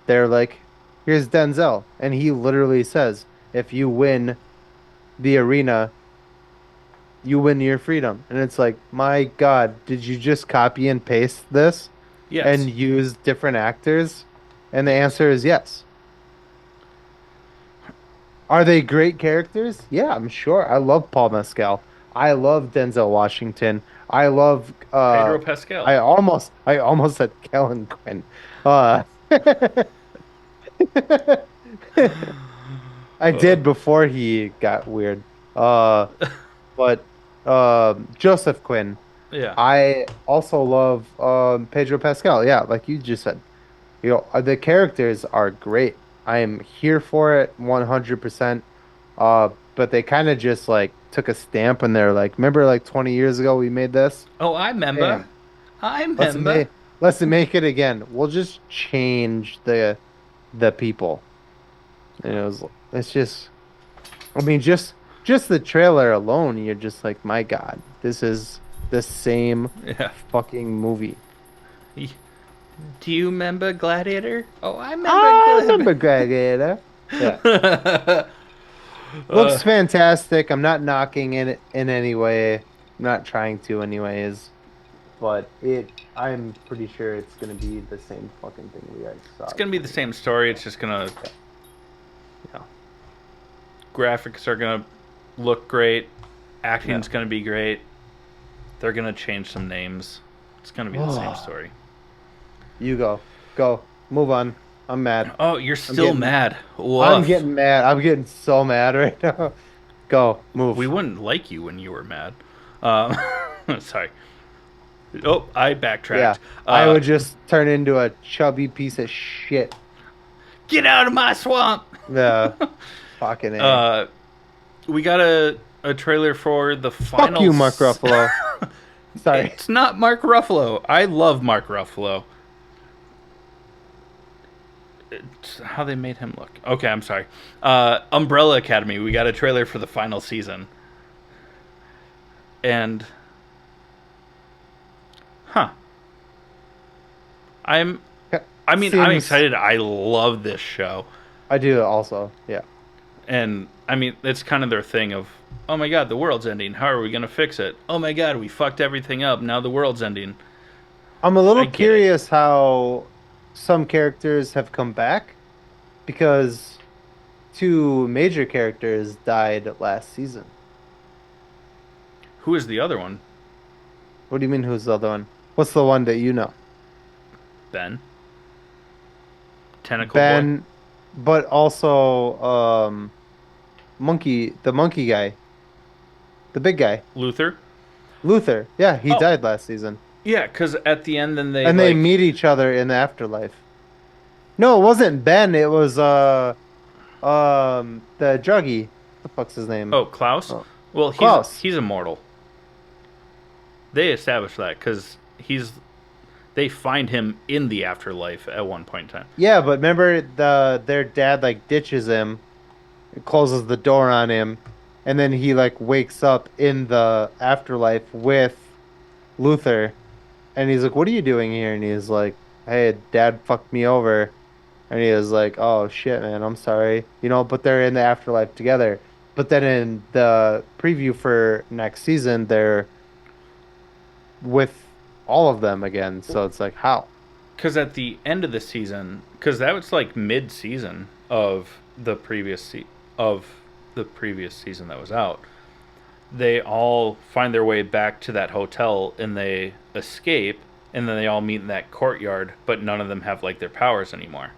They're like, here's Denzel, and he literally says, if you win the arena, you win your freedom. And it's like, my God, did you just copy and paste this Yes. and use different actors? And the Yes. answer is yes. Are they great characters? Yeah, I'm sure. I love Paul Mescal. I love Denzel Washington. I love Pedro Pascal. I almost said Kellen Quinn. Uh I Uh, did before he got weird. Uh but Joseph Quinn. yeah. I also love Pedro Pascal. Yeah, like you just said. The characters are great. I am here for it 100%. But they kind of just like took a stamp and they're like, remember like 20 years ago we made this? Oh, I remember. Bam. I Let's remember. make let's make it again. We'll just change the people. And it's just I mean just the trailer alone, you're just like, my God, this is the same Yeah. fucking movie. Do you remember Gladiator? Oh, I remember I Gladiator. remember Gladiator. Yeah. uh, Looks fantastic. I'm not knocking it in any way. I'm not trying to anyways. But I'm pretty sure it's gonna be the same fucking thing we already saw. it's gonna be the same story. It's just gonna Yeah. graphics are gonna look great. Yeah. Acting's gonna be great. They're gonna change some names. It's gonna be the same Oh, story. you go. Go. Move on. I'm mad. Oh, you're I'm still getting mad. I'm Woof. getting mad. I'm getting so mad right now. Go. We Move. wouldn't like you when you were mad. Um, sorry. Oh, I Yeah. backtracked. I would just turn into a chubby piece of shit. Get out of my swamp. Yeah. Fucking A. We got a trailer for the Fuck final. you, Mark Ruffalo. Sorry. It's not Mark Ruffalo. I love Mark Ruffalo. It's how they made him look. Okay, I'm sorry. Umbrella Academy. We got a trailer for the final season. And huh. I'm I mean, I'm Seems excited. I love this show. I do also. Yeah. And I mean, it's kind of their thing of, oh my god, the world's ending. How are we going to fix it? Oh my god, we fucked everything up. Now the world's ending. I'm a I little get it. curious how some characters have come back because two major characters died last season. Who is the other one? What do you mean, who's the other one? What's the one that you know? Ben. Tentacle Boy. Ben, but also the monkey guy, the big guy, Luther. Luther. Yeah, he Oh, died last season. yeah, because at the end, then they And they like. meet each other in the afterlife. No, it wasn't Ben, it was the druggie. What the fuck's his name? Oh, Klaus. Oh, Well, Klaus. he's immortal. They established that because he's. They find him in the afterlife at one point in time. Yeah, but remember their dad like ditches him, closes the door on him, and then he like wakes up in the afterlife with Luther, and he's like, "What are you doing here?" And he's like, "Hey, Dad fucked me over," and he was like, "Oh shit, man, I'm sorry," But they're in the afterlife together. But then in the preview for next season, they're with all of them again. So it's like, how? Because at the end of the season, because that was like mid-season of the previous season that was out, they all find their way back to that hotel and they escape, and then they all meet in that courtyard, but none of them have like their powers anymore.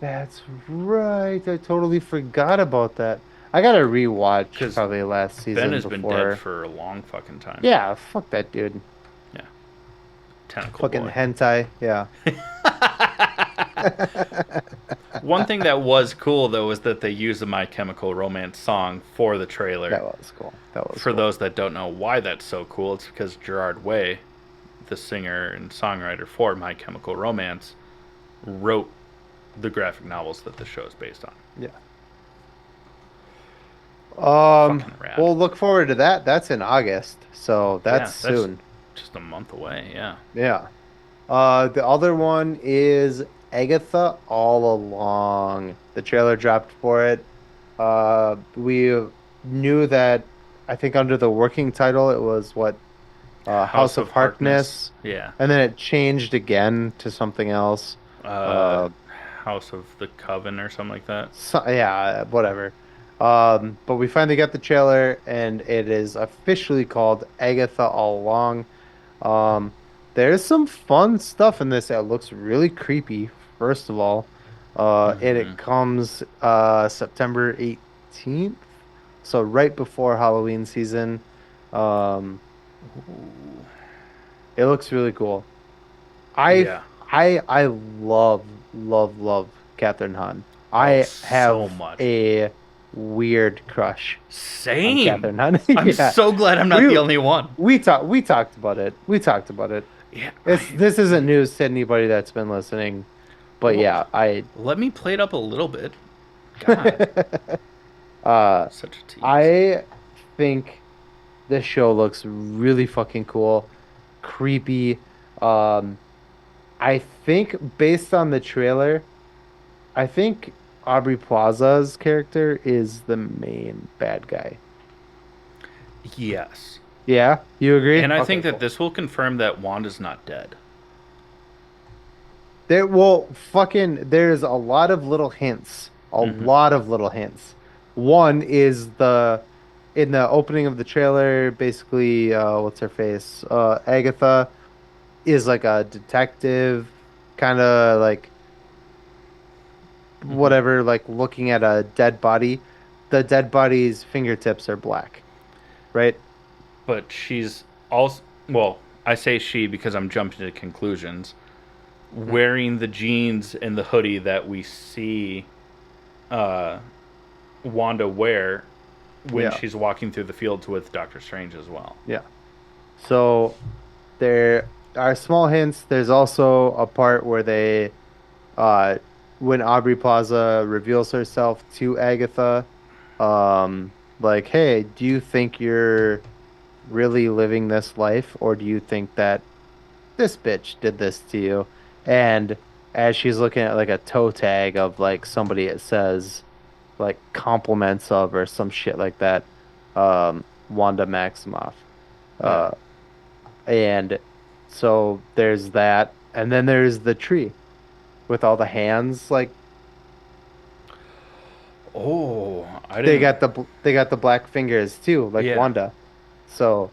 That's right. I totally forgot about that. I gotta rewatch Because probably last Ben season has been dead before. for a long fucking time. Yeah, fuck that dude. Yeah, tentacle Fucking boy. hentai. Yeah. One thing that was cool though was that they used the My Chemical Romance song for the trailer. That was cool. That was For cool. those that don't know why that's so cool, it's because Gerard Way, the singer and songwriter for My Chemical Romance, wrote the graphic novels that the show is based on. Yeah. Fucking rad. We'll look forward to that. That's in August, so that's Yeah, that's soon. just a month away. Yeah. Yeah. The other one is Agatha All Along. The trailer dropped for it. We knew that, I think under the working title it was what, House of Harkness, Yeah. and then it changed again to something else. Uh, House of the Coven or something like that. So, yeah, whatever. But we finally got the trailer, and it is officially called Agatha All Along. Um, there's some fun stuff in this that looks really creepy, first of all. And it comes September 18th, so right before Halloween season. Um, it looks really cool. I Yeah. I love Catherine Hahn. I so have much. a weird crush on Same. Catherine Hahn. I'm Yeah. so glad I'm not We- the only one. We talked about it. We talked about it. Yeah. This isn't news to anybody that's been listening, but Well, yeah, I Let me play it up a little bit. God, uh such a tease. I think this show looks really fucking cool, creepy. I think based on the trailer, I think Aubrey Plaza's character is the main bad guy. Yes. Yeah, you agree? And I Okay, think that cool. this will confirm that Wanda's not dead. There, well, fucking, there's a lot of little hints. A lot of little hints. One is in the opening of the trailer, basically, what's her face? Agatha is like a detective, kind of like whatever, like looking at a dead body. The dead body's fingertips are black, right? But she's also, well, I say she because I'm jumping to conclusions. Wearing the jeans and the hoodie that we see Wanda wear when Yeah. she's walking through the fields with Doctor Strange as well. Yeah. So there are small hints. There's also a part where uh, when Aubrey Plaza reveals herself to Agatha, like, hey, do you think you're really living this life, or do you think that this bitch did this to you? And as she's looking at like a toe tag of like somebody, it says like compliments of or some shit like that, Wanda Maximoff. Uh, and so there's that, and then there's the tree with all the hands. Like Oh, I they didn't. they got the black fingers too, like Yeah. Wanda. So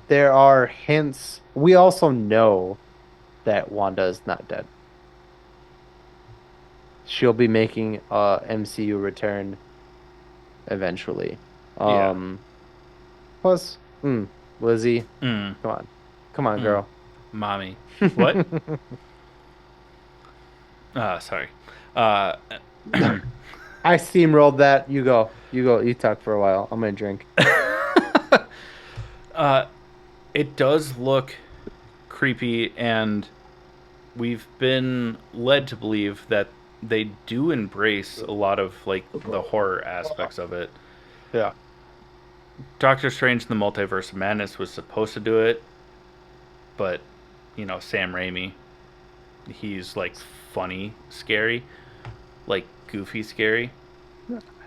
there are hints. We also know that Wanda is not dead. She'll be making a MCU return eventually. Yeah. Plus, Lizzie, Mm, come on, girl. mommy. What? Sorry. Uh, I steamrolled that. You go. You talk for a while. I'm gonna drink. it does look creepy, and we've been led to believe that they do embrace a lot of like the horror aspects of it. Yeah. Doctor Strange in the Multiverse of Madness was supposed to do it, but Sam Raimi, he's like funny, scary, like goofy, scary.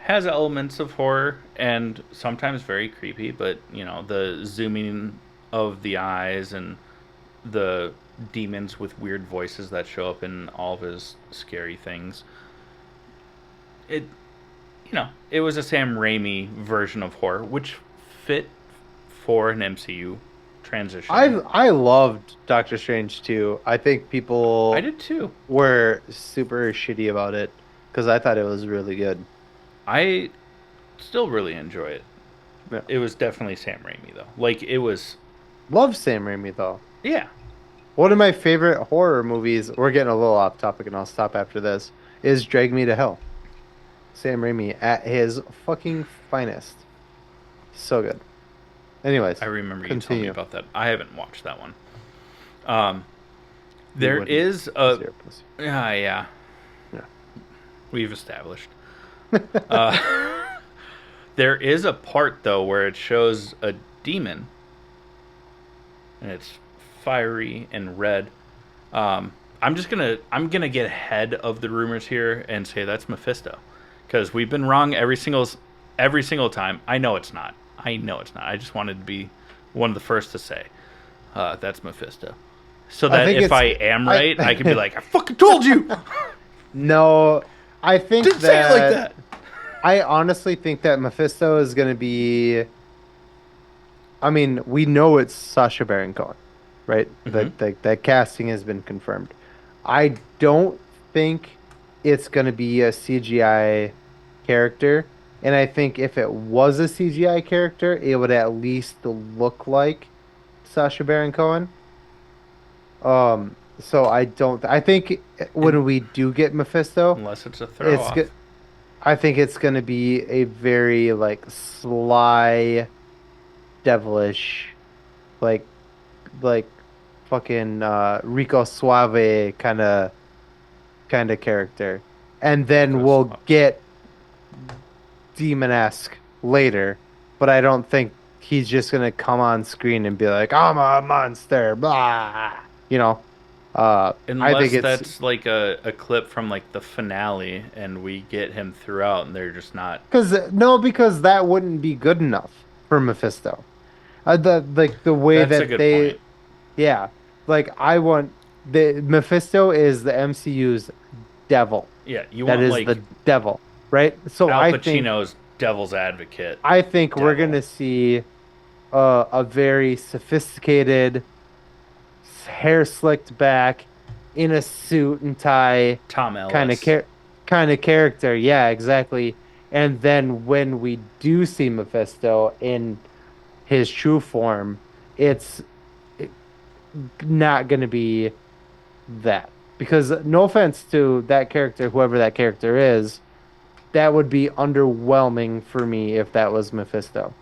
Has elements of horror and sometimes very creepy, but the zooming of the eyes and the demons with weird voices that show up in all of his scary things. It, it was a Sam Raimi version of horror, which fit for an MCU transition. I loved Doctor Strange too. I think people I did too. were super shitty about it because I thought it was really good. I still really enjoy it. Yeah. It was definitely Sam Raimi though. Like it was, Love Sam Raimi though. yeah. One of my favorite horror movies, we're getting a little off topic and I'll stop after this, is Drag Me to Hell. Sam Raimi at his fucking finest. So good. Anyways, I remember you telling me continue. about that. I haven't watched that one. You There wouldn't. is a Zero pussy. yeah. Yeah. We've established. There is a part though where it shows a demon, and it's fiery and red. I'm gonna get ahead of the rumors here and say that's Mephisto, because we've been wrong every single time. I know it's not. I just wanted to be one of the first to say that's Mephisto, so that if I am right, I can be like, I fucking told you. No, I think Didn't say it like that. I honestly think that Mephisto is going to be. I mean, we know it's Sacha Baron Cohen, right? That casting has been confirmed. I don't think it's going to be a CGI character, and I think if it was a CGI character, it would at least look like Sacha Baron Cohen. So I don't. I think when we do get Mephisto, Unless it's a throw off. I think it's going to be a very like sly, devilish, like fucking Rico Suave kind of character, and then Rico we'll Suave. get demon-esque later. But I don't think he's just going to come on screen and be like, "I'm a monster," blah. You know. I Unless think it's that's like a clip from like the finale and we get him throughout and they're just not. because that wouldn't be good enough for Mephisto. The way That's a that good they, point. yeah, like I want the Mephisto is the MCU's devil. Yeah, you That want is like the devil, right? So Al I think Pacino's devil's advocate. we're devil. gonna see a very sophisticated, hair slicked back, in a suit and tie Tom Ellis. kind of character. Yeah, exactly. And then when we do see Mephisto in his true form, it's not going to be that. Because no offense to that character, whoever that character is, that would be underwhelming for me if that was Mephisto.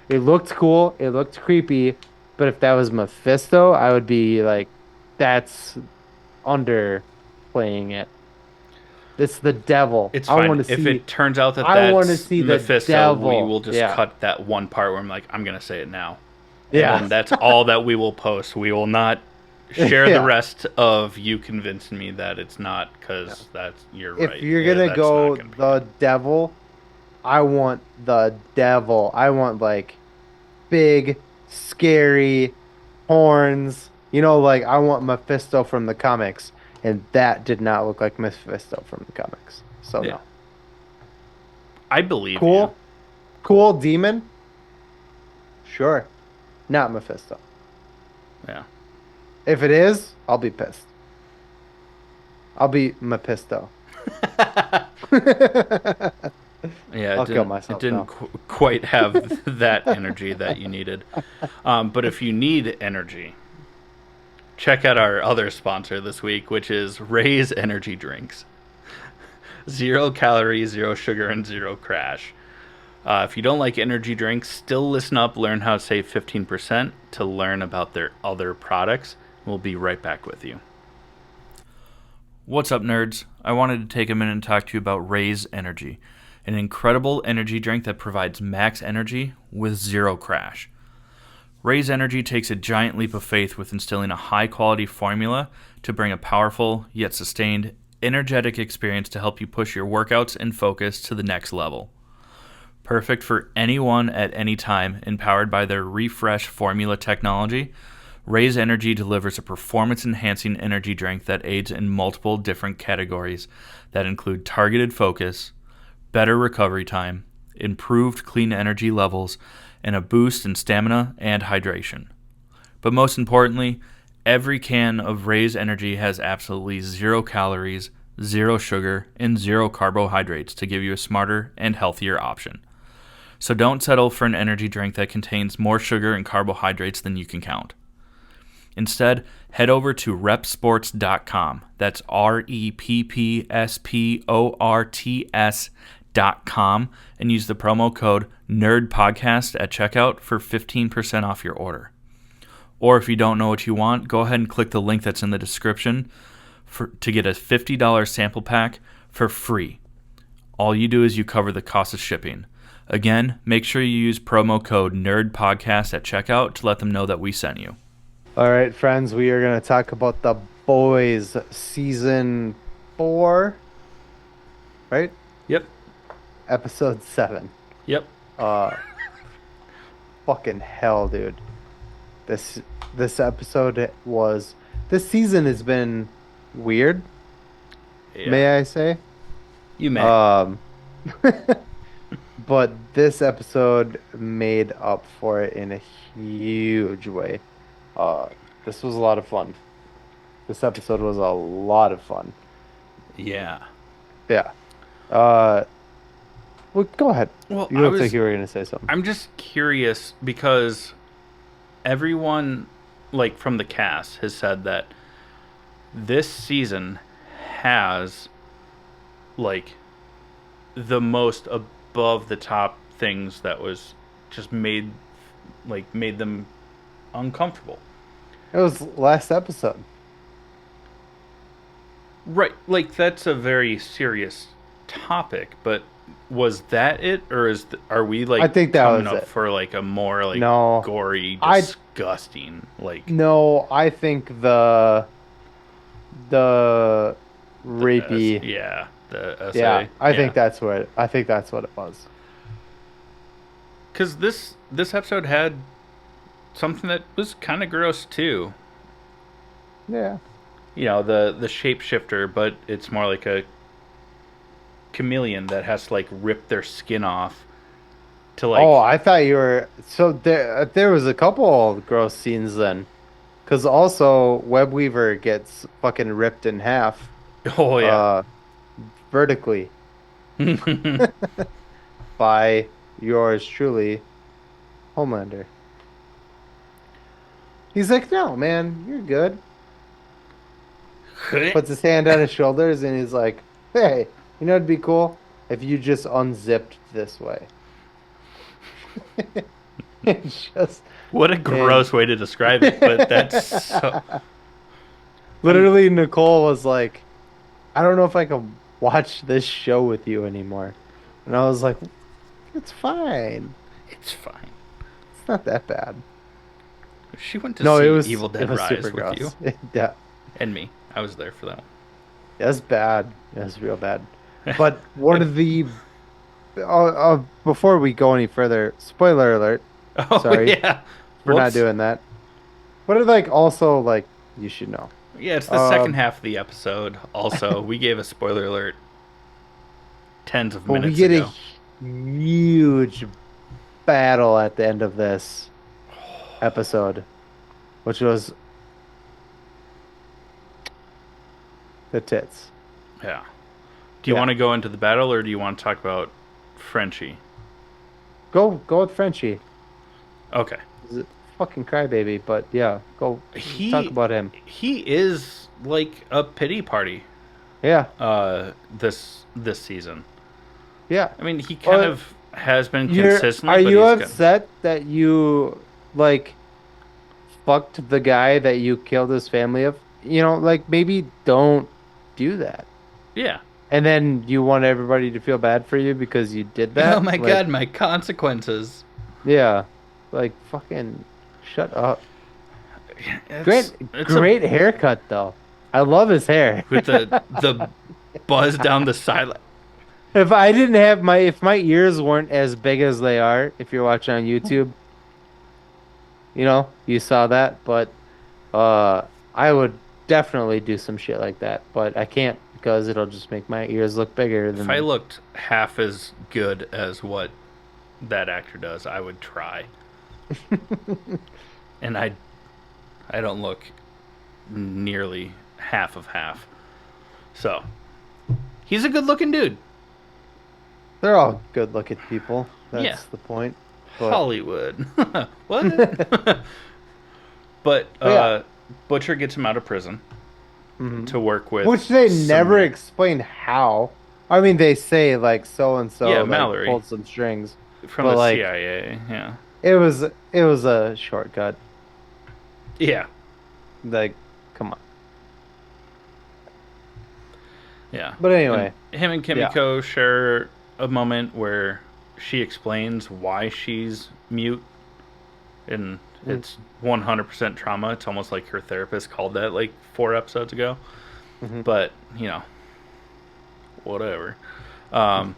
It looked cool, it looked creepy, but if that was Mephisto, I would be like, that's underplaying it. It's the devil. It's I fine. want to If see. it turns out that I wanna that's see the Mephisto, devil. we will just Yeah. cut that one part where I'm like, I'm gonna say it now. Yeah. And that's all that we will post. We will not share Yeah. the rest of you convincing me that it's not, because you're If right. you're Yeah, gonna that's go not gonna be the devil, I want the devil. I want like big, scary horns. Like I want Mephisto from the comics, and that did not look like Mephisto from the comics. So Yeah. no. I believe Cool, cool demon. Sure, not Mephisto. you. Yeah. If it is, I'll be pissed. I'll be Mephisto. Yeah, I'll kill myself it didn't quite have that energy that you needed. But if you need energy, check out our other sponsor this week, which is Ray's Energy Drinks. 0 calories, 0 sugar, and 0 crash. If you don't like energy drinks, still listen up, learn how to save 15% to learn about their other products. We'll be right back with you. What's up, nerds? I wanted to take a minute and talk to you about Ray's Energy, an incredible energy drink that provides max energy with 0 crash. Ray's Energy takes a giant leap of faith with instilling a high-quality formula to bring a powerful, yet sustained, energetic experience to help you push your workouts and focus to the next level. Perfect for anyone at any time, empowered by their Refresh formula technology, Raise Energy delivers a performance-enhancing energy drink that aids in multiple different categories that include targeted focus, better recovery time, improved clean energy levels, and a boost in stamina and hydration. But most importantly, every can of Raise Energy has absolutely 0 calories, 0 sugar, and 0 carbohydrates to give you a smarter and healthier option. So don't settle for an energy drink that contains more sugar and carbohydrates than you can count. Instead, head over to repsports.com. That's REPPSPORTS.com and use the promo code NERDPODCAST at checkout for 15% off your order. Or if you don't know what you want, go ahead and click the link that's in the description to get a $50 sample pack for free. All you do is you cover the cost of shipping. Again, make sure you use promo code NERDPODCAST at checkout to let them know that we sent you. All right, friends, we are going to talk about The Boys Season 4, right? Yep. Episode 7. Yep. Fucking hell, dude. This episode was... This season has been weird, Yeah. may I say? You may. But this episode made up for it in a huge way. This was a lot of fun. This episode was a lot of fun. Yeah. Yeah. Well, go ahead. Well, You look like you were going to say something. I'm just curious because everyone, like from the cast, has said that this season has, like, the most above the top things that was just made them uncomfortable. It was last episode. Right, like that's a very serious topic, but was that it, or are we like I think that coming was up it. for like a more like No. gory, I- disgusting like No, I think the rapey. yeah, the essay. Yeah, I think that's what it was. Because this episode had something that was kind of gross too. Yeah. You know, the shapeshifter, but it's more like a chameleon that has to like rip their skin off to like. Oh, I thought you were. So there was a couple of gross scenes then, because also Webweaver gets fucking ripped in half. Oh yeah. Vertically by yours truly, Homelander. He's like, no, man, you're good. Puts his hand on his shoulders and he's like, hey, you know, it'd be cool if you just unzipped this way. It's just What a gross way to describe it, but that's so... literally Nicole was like, I don't know if I can watch this show with you anymore. And I was like, it's fine. It's fine. It's not that bad. She went to No, see it was Evil Dead it was Rise super with gross. you Yeah, and me. I was there for that one. that's bad. That's real bad. But one of the before we go any further, spoiler alert. Oh Sorry. yeah, We're not Whoops. doing that. But it, like, also, like, you should know. Yeah, it's the second half of the episode. Also, we gave a spoiler alert tens of But minutes we get ago. a huge battle at the end of this episode, which was the tits. Yeah. Do you Yeah. want to go into the battle, or do you want to talk about Frenchie? Go with Frenchie. Okay. He's a fucking crybaby, but yeah, go He- talk about him. He is like a pity party. Yeah, This season. yeah. I mean, he kind Well, of has been You're, consistently. are but you he's got- upset that you like fucked the guy that you killed his family of? You know, like, maybe don't do that. Yeah. And then you want everybody to feel bad for you because you did that? Oh my Like, god, my consequences. Yeah. Like, fucking shut up. It's Great haircut, though. I love his hair. with the buzz down the side. If I didn't have if my ears weren't as big as they are, if you're watching on YouTube, you know, you saw that, but I would definitely do some shit like that, but I can't because it'll just make my ears look bigger If I than. looked half as good as what that actor does, I would try. And I don't look nearly half of half. So he's a good looking dude. They're all good-looking people. Yeah. That's the point. But Hollywood. What? But yeah, Butcher gets him out of prison mhm. to work with Which they never Samir. explain how. I mean, they say like so and so Yeah, like Mallory pulled some strings, from but the like CIA. Yeah. it was a shortcut. Yeah. Like, come on. Yeah. But And anyway, him and yeah. Kimiko share a moment where she explains why she's mute, and it's 100% trauma. It's almost like her therapist called that like 4 episodes ago. Mm-hmm. But, whatever. Um,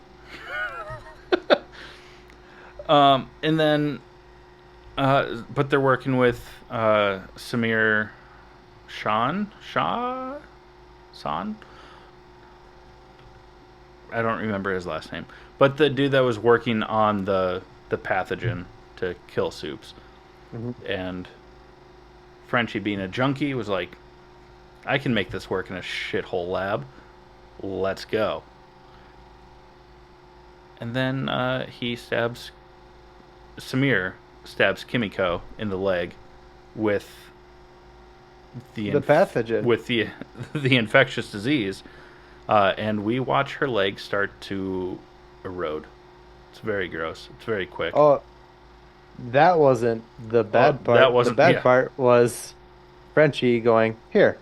and then, but they're working with Samir San? I don't remember his last name. But the dude that was working on the pathogen to kill Soups. Hmm. And Frenchie, being a junkie, was like, I can make this work in a shithole lab. Let's go. And then Samir stabs Kimiko in the leg with The pathogen. with the infectious disease, and we watch her leg start to erode. It's very gross. It's very quick. Oh, that wasn't the Oh, bad that part. The wasn't. bad Yeah, part was Frenchie going, "Here,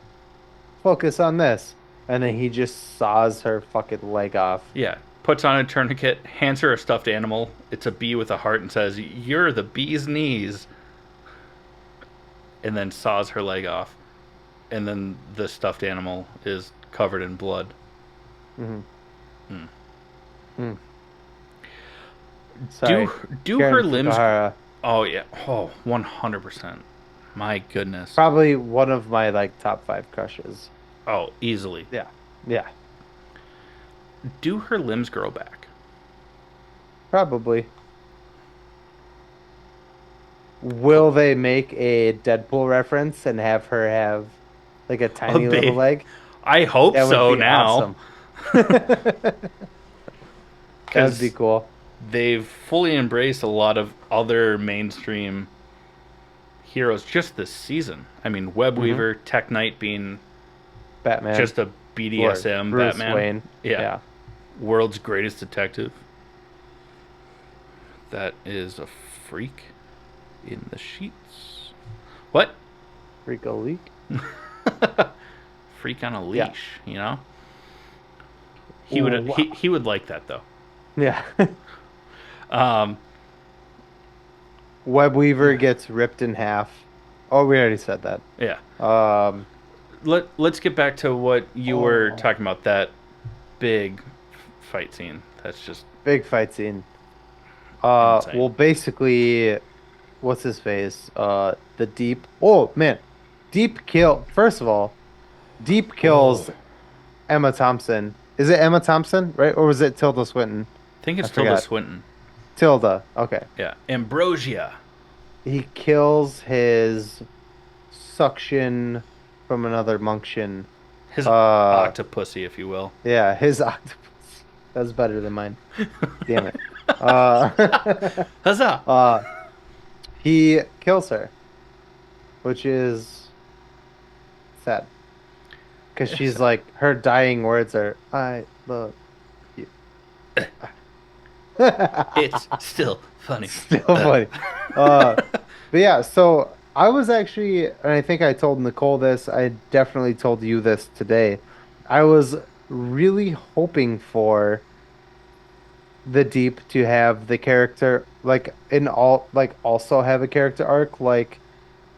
focus on this." And then he just saws her fucking leg off. yeah. Puts on a tourniquet, hands her a stuffed animal. It's a bee with a heart, and says, "You're the bee's knees." And then saws her leg off. And then the stuffed animal is covered in blood. Hmm. Mm. Mm. Do Sorry, do her Karen limbs? Fukuhara. Oh yeah. Oh, 100%. My goodness. Probably one of my like top five crushes. Oh, easily. Yeah, yeah, Do her limbs grow back? probably. Will they make a Deadpool reference and have her have like a A tiny little big. leg? I hope That would so be now, awesome. That would be because cool. they've fully embraced a lot of other mainstream heroes just this season. I mean, Hmm. Webweaver, Tech Knight being Batman just a or BDSM Bruce Batman. Wayne. Yeah. Yeah. World's greatest detective. That is a freak in the sheets. What? Rico Leak. Freak on a Yeah. leash, you know? Ooh, wow. He would like that though. Yeah. Um, Webweaver gets ripped in half. Oh, we already said that. yeah. Um, Let's get back to what you were oh, talking about, that big fight scene. That's just big fight scene. insane. Well, basically, what's his face? The Deep. Oh man, Deep kill. First of all, Deep kills Oh. Emma Thompson. Is it Emma Thompson, right? Or was it Tilda Swinton? I think I it's Tilda forgot. Swinton. Tilda. Okay. Yeah. Ambrosia. He kills his suction from another monction. His Uh, octopussy, if you will. yeah, his octopus. That's better than mine. Damn it. Uh, Huzzah! uh, he kills her, which is sad. Because she's like, her dying words are, I love you. It's still funny. Still funny. But yeah, so I was actually, and I think I told Nicole this, I definitely told you this today. I was really hoping for the Deep to have the character, like, in all, like, also have a character arc, like,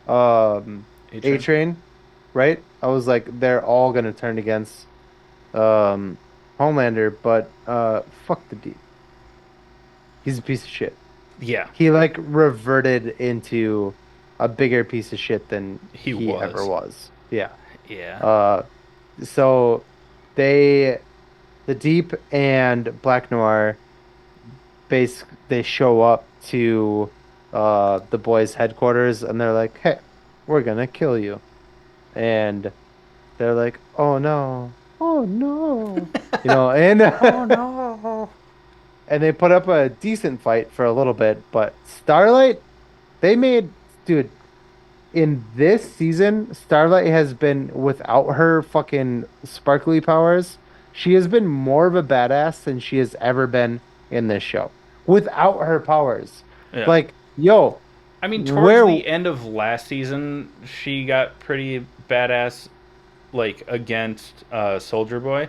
um, A A-Train. Train, right? I was like, they're all gonna turn against, um, Homelander, but, fuck the Deep. He's a piece of shit. Yeah. He like reverted into a bigger piece of shit than He he ever was. was. Yeah. Yeah. Uh, so they, the Deep and Black Noir, they show up to the boys' headquarters and they're like, "Hey, we're gonna kill you." And they're like, "Oh no, oh no," and Oh no. and they put up a decent fight for a little bit. But Starlight, they made, dude, in this season, Starlight has been without her fucking sparkly powers. She has been more of a badass than she has ever been in this show without her powers. Yeah. Like, yo, I mean, towards where the end of last season, she got pretty badass, like against Soldier Boy.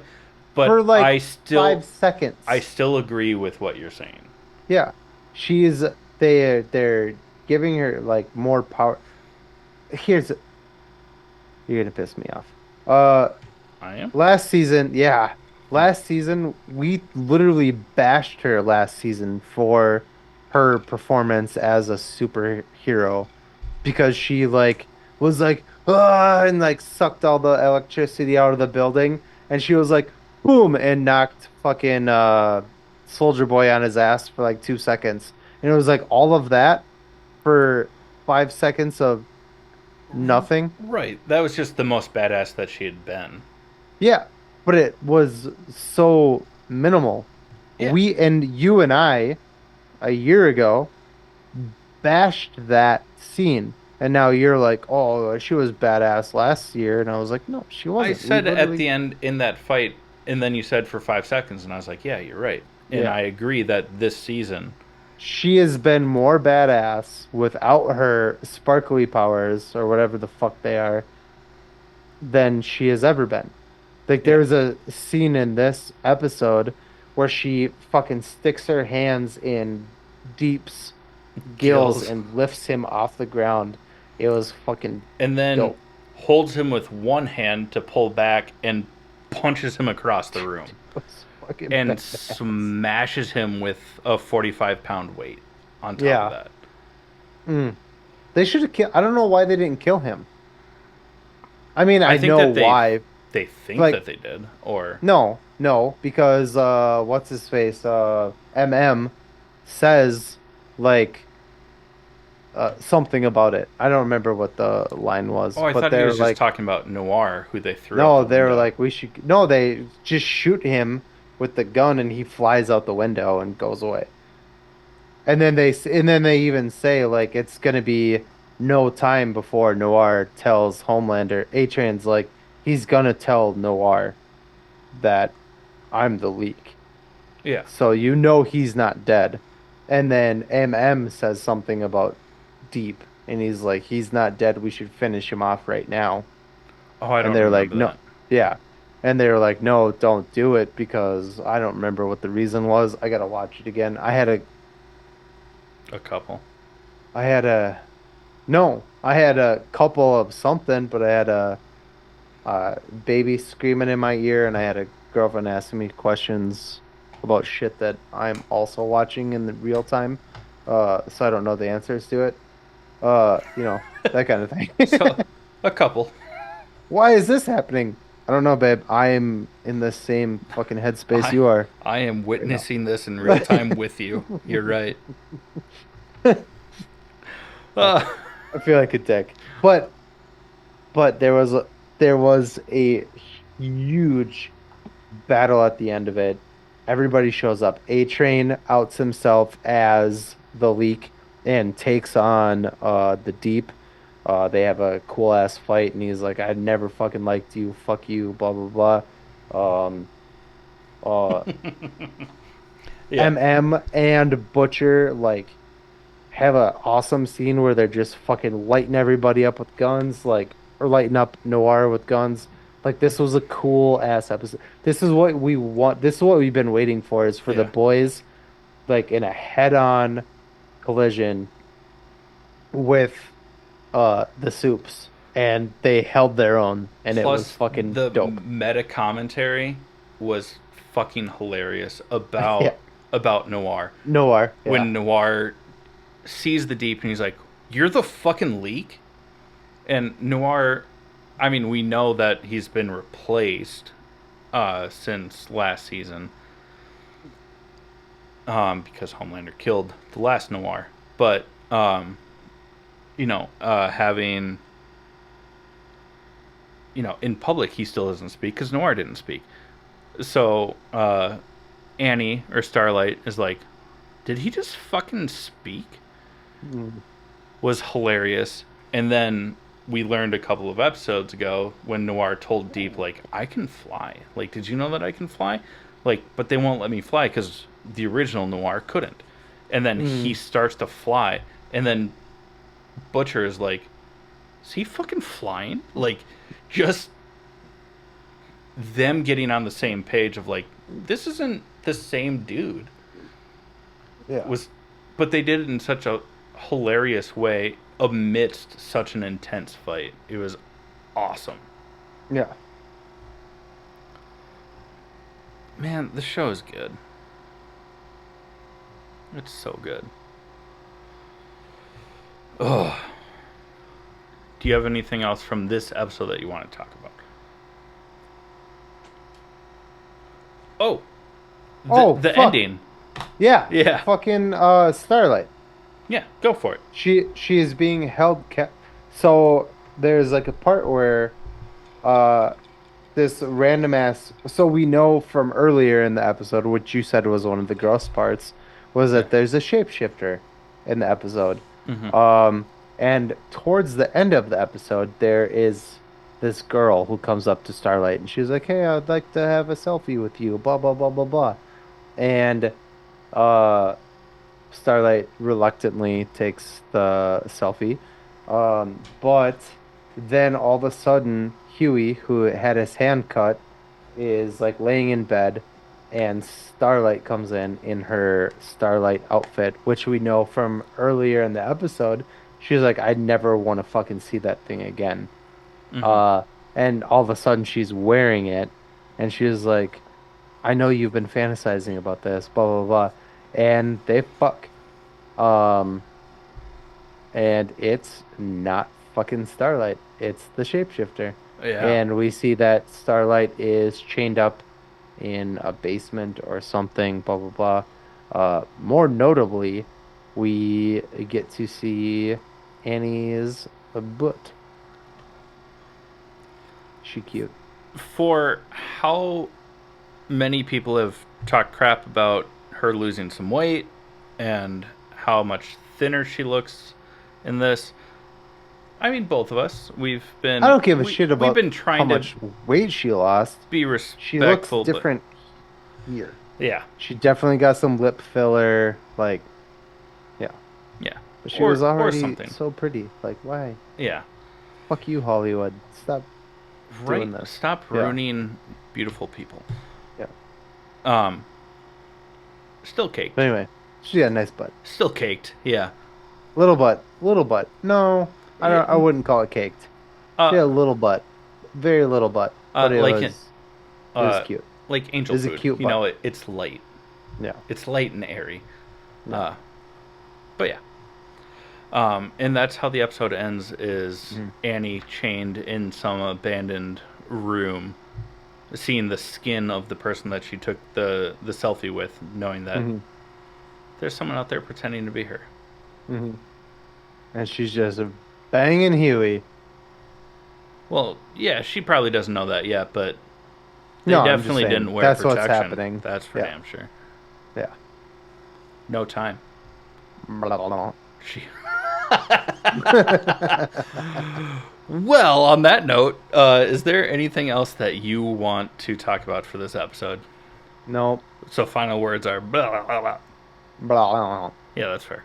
But for like 5 seconds. I still agree with what you're saying. Yeah, she's they're giving her like more power. Here's You're gonna piss me off. I am. Last season, yeah, last season we literally bashed her last season for her performance as a superhero because she like was like and like sucked all the electricity out of the building and she was like boom and knocked fucking Soldier Boy on his ass for like 2 seconds and it was like all of that for 5 seconds of nothing. Right. That was just the most badass that she had been. Yeah, but it was so minimal. Yeah. You and I a year ago bashed that scene, and now you're like, "Oh, she was badass last year," and I was like, "No, she I wasn't." We said at literally, the end in that fight, and then you said for 5 seconds, and I was like, yeah, you're right. And yeah, I agree that this season, she has been more badass without her sparkly powers or whatever the fuck they are than she has ever been. Like yeah, there's a scene in this episode where she fucking sticks her hands in Deep's gills kills, and lifts him off the ground. It was fucking and then dope. holds him with one hand to pull back and punches him across the room It was fucking and badass. smashes him with a 45-pound weight on top of Yeah. that. Mm. They should have killed. I don't know why they didn't kill him. I mean, I I think know that why. they think that Like, they did, or no, because what's his face? MM says like something about it. I don't remember what the line was, oh, I but thought he they're was just like, talking about Noir, who they threw out no, the they were window. like, we should. No, they just shoot him with the gun, and he flies out the window and goes away. And then they even say like it's gonna be no time before Noir tells Homelander, A-Train's like he's gonna tell Noir that I'm the leak. Yeah. So he's not dead. And then MM says something about Deep, and he's like, he's not dead. We should finish him off right now. Oh, I And don't they're like, remember no, that. yeah. And they're like, no, don't do it because I don't remember what the reason was. I gotta watch it again. A couple. I had a, no, I had a couple of something, but I had a baby screaming in my ear, and I had a girlfriend asking me questions about shit that I'm also watching in the real time. So I don't know the answers to it. That kind of thing. So, a couple. Why is this happening? I don't know, babe. I am in the same fucking headspace I you are I am right now. witnessing this in real time with you. You're right. I Uh, feel like a dick. But there was a huge battle at the end of it. Everybody shows up. A Train outs himself as the Leak and takes on the Deep. They have a cool ass fight, and he's like, "I never fucking liked you. Fuck you." Blah blah blah. Uh, yeah. MM and Butcher like have a awesome scene where they're just fucking lighting everybody up with guns, like or lighting up Noir with guns. Like this was a cool ass episode. This is what we want. This is what we've been waiting for is for the Yeah. boys like in a head-on collision with the Soups and they held their own and it was Plus, fucking the dope. meta commentary was fucking hilarious Yeah. about Noir. Noir. Yeah. When Noir sees the Deep and he's like, you're the fucking leak? And Noir, I mean, we know that he's been replaced since last season because Homelander killed the last Noir. But, having, in public, he still doesn't speak because Noir didn't speak. So, Annie or Starlight is like, did he just fucking speak? Was hilarious. And then we learned a couple of episodes ago when Noir told Deep, like, I can fly. Like, did you know that I can fly? Like, but they won't let me fly because the original Noir couldn't. And then he starts to fly. And then Butcher is like, is he fucking flying? Like, just them getting on the same page of, like, this isn't the same dude. Yeah. But they did it in such a hilarious way amidst such an intense fight. It was awesome. Yeah. Man, the show is good. It's so good. Ugh. Do you have anything else from this episode that you want to talk about? The fuck. ending. Yeah. Yeah. Fucking Starlight. Yeah, go for it. She is being held so there's like a part where this random ass, so we know from earlier in the episode, which you said was one of the gross parts, was that there's a shapeshifter in the episode. And towards the end of the episode there is this girl who comes up to Starlight and she's like, hey, I'd like to have a selfie with you, blah blah blah blah blah. And Starlight reluctantly takes the selfie. But then all of a sudden, Huey, who had his hand cut, is like laying in bed, and Starlight comes in her Starlight outfit, which we know from earlier in the episode. She's like, I never want to fucking see that thing again. And all of a sudden, she's wearing it, and she's like, I know you've been fantasizing about this, blah blah blah, and they fuck. And it's not fucking Starlight. It's the shapeshifter. Yeah. And we see that Starlight is chained up in a basement or something, blah blah blah. More notably, we get to see Annie's butt. She cute. For how many people have talked crap about her losing some weight and how much thinner she looks in this. I mean, both of us. I don't give a shit about we've been trying how much weight she lost. Be respectful. She looks different here. Yeah. She definitely got some lip filler. Like, yeah. Yeah. But she was already something. so pretty. Like, why? Yeah. Fuck you, Hollywood. Stop doing this. Stop ruining beautiful people. Yeah. Still caked. But anyway, she got a nice butt. Still caked. Yeah. Little butt. No, I wouldn't call it caked. She had a little butt. Very little butt. But it was cute. Like angel food. A cute butt. It's light. Yeah. It's light and airy. Yeah. But yeah. And that's how the episode ends, is Annie chained in some abandoned room, seeing the skin of the person that she took the selfie with, knowing that there's someone out there pretending to be her. And she's just banging Huey. Well, yeah, she probably doesn't know that yet, but they No, I'm just definitely saying, didn't wear that's protection. what's happening. That's for Yeah. damn sure. Yeah. No time. She... Well, on that note, is there anything else that you want to talk about for this episode? Nope. So final words are blah, blah, blah, blah. Blah. Yeah, that's fair.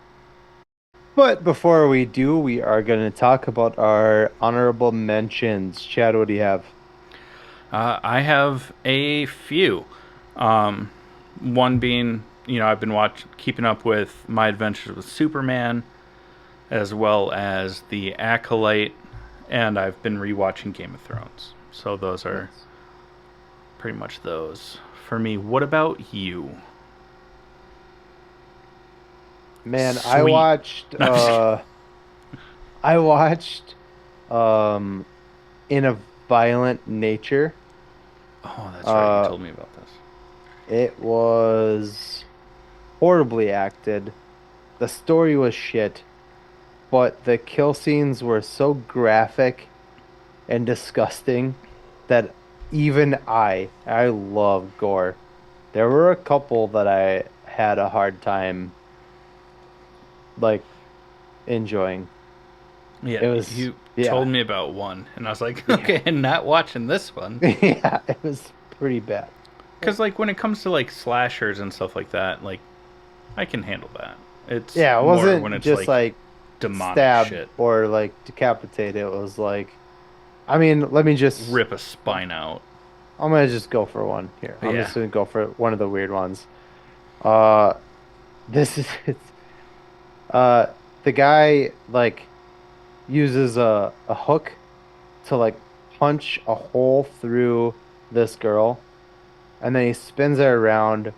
But before we do, we are going to talk about our honorable mentions. Chad, what do you have? I have a few. One being, I've been keeping up with My Adventures with Superman, as well as The Acolyte, and I've been rewatching Game of Thrones. So those are pretty much those for me. What about you? Man, Sweet. I watched I watched In a Violent Nature. Oh, that's right. You Uh, told me about this. it was horribly acted. The story was shit, but the kill scenes were so graphic and disgusting that even I love gore. There were a couple that I had a hard time like enjoying. Yeah, It was you told yeah. me about one, and I was like, Yeah. okay, not watching this one. Yeah, it was pretty bad. Because like when it comes to like slashers and stuff like that, like I can handle that. It's Yeah, it more when wasn't it's just like like demonic stab shit, or like decapitate. It was like, I mean, let me just, rip a spine out. I'm gonna just go for one here. I'm Yeah, just gonna go for one of the weird ones. Uh, this is, it's, uh, the guy like uses a hook to like punch a hole through this girl, and then he spins her around,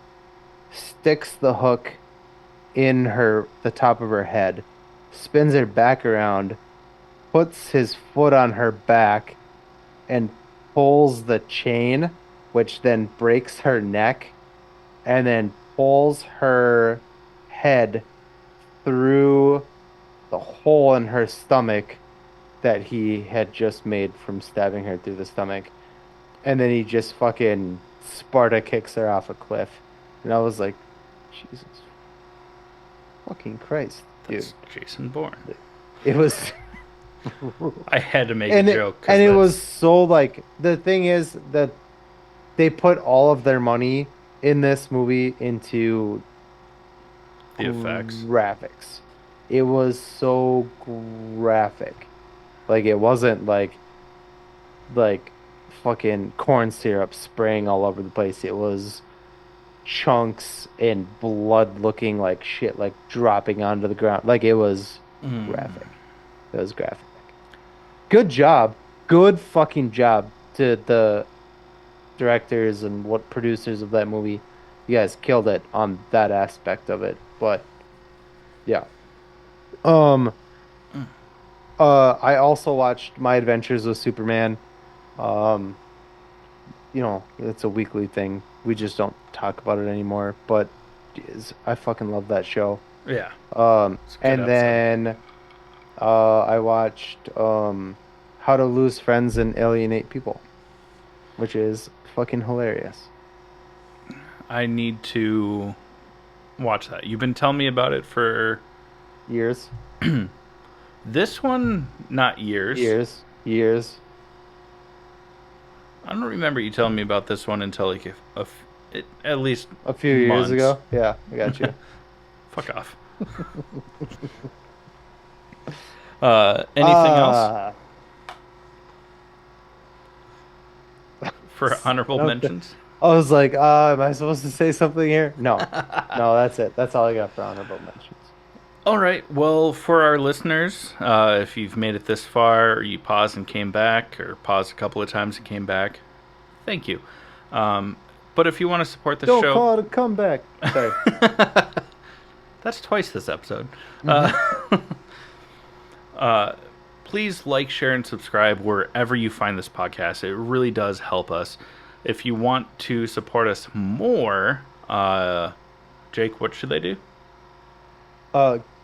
sticks the hook in the top of her head, spins her back around, puts his foot on her back, and pulls the chain, which then breaks her neck, and then pulls her head through the hole in her stomach that he had just made from stabbing her through the stomach. And then he just fucking Sparta kicks her off a cliff. And I was like, Jesus fucking Christ, dude. that's Jason Bourne. It was brutal. I had to make a And joke because it was that's so like the thing is that they put all of their money in this movie into the effects. graphics. It was so graphic. Like it wasn't like fucking corn syrup spraying all over the place. It was chunks and blood looking like shit, like dropping onto the ground. Like it was Mm. graphic. It was graphic. Good job. Good fucking job to the directors and what producers of that movie. You guys killed it on that aspect of it. But yeah. Um I also watched My Adventures with Superman. Um it's a weekly thing. We just don't talk about it anymore, but I fucking love that show. Yeah, it's a good And episode. then I watched How to Lose Friends and Alienate People, which is fucking hilarious. I need to watch that. You've been telling me about it for Years, this one, not years. years. I don't remember you telling me about this one until like at least A few years months. ago. Yeah, I got you. Fuck off. Anything else Uh, for honorable okay. mentions? I was like, am I supposed to say something here? No. No, that's it. That's all I got for honorable mentions. All right. Well, for our listeners, if you've made it this far, or you paused and came back, or paused a couple of times and came back, thank you. Um, but if you want to support the Don't show, call it a comeback. Sorry. that's twice this episode. hmm Please like, share, and subscribe wherever you find this podcast. It really does help us. If you want to support us more, Jake, what should they do?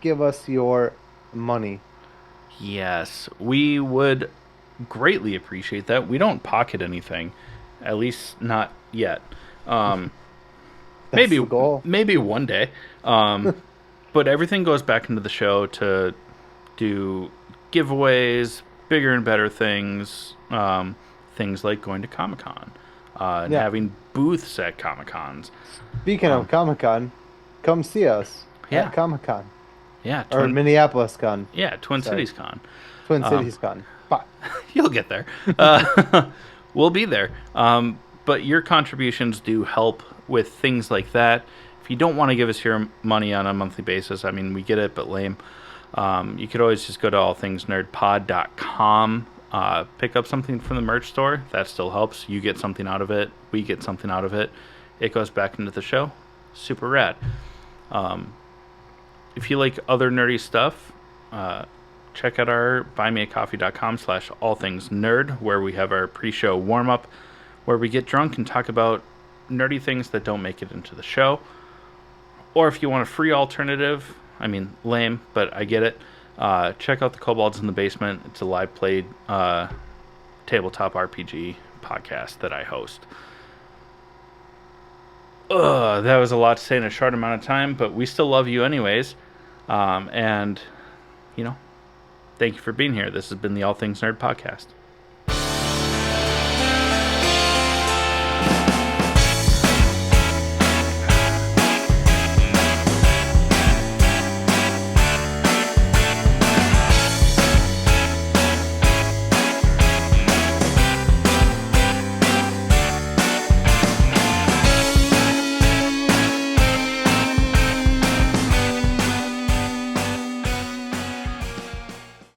Give us your money. Yes, we would greatly appreciate that. We don't pocket anything, at least not yet. Um, That's the goal. maybe one day. But everything goes back into the show to do giveaways, bigger and better things, things like going to Comic Con and Yeah. having booths at Comic Cons. Speaking of Comic-Con, come see us Yeah, at Comic-Con yeah, or Minneapolis Con. Twin Sorry. Cities Con. Twin Cities Con. Bye. You'll get there. We'll be there. But your contributions do help with things like that. If you don't want to give us your money on a monthly basis, I mean, we get it, but lame. You could always just go to allthingsnerdpod.com, pick up something from the merch store. That still helps. You get something out of it. We get something out of it. It goes back into the show. Super rad. If you like other nerdy stuff, check out our buymeacoffee.com/allthingsnerd, where we have our pre-show warm-up, where we get drunk and talk about nerdy things that don't make it into the show. Or if you want a free alternative, I mean, lame, but I get it, check out the Kobolds in the Basement. It's a live played tabletop RPG podcast that I host. That was a lot to say in a short amount of time, but we still love you anyways. And, thank you for being here. This has been the All Things Nerd Podcast.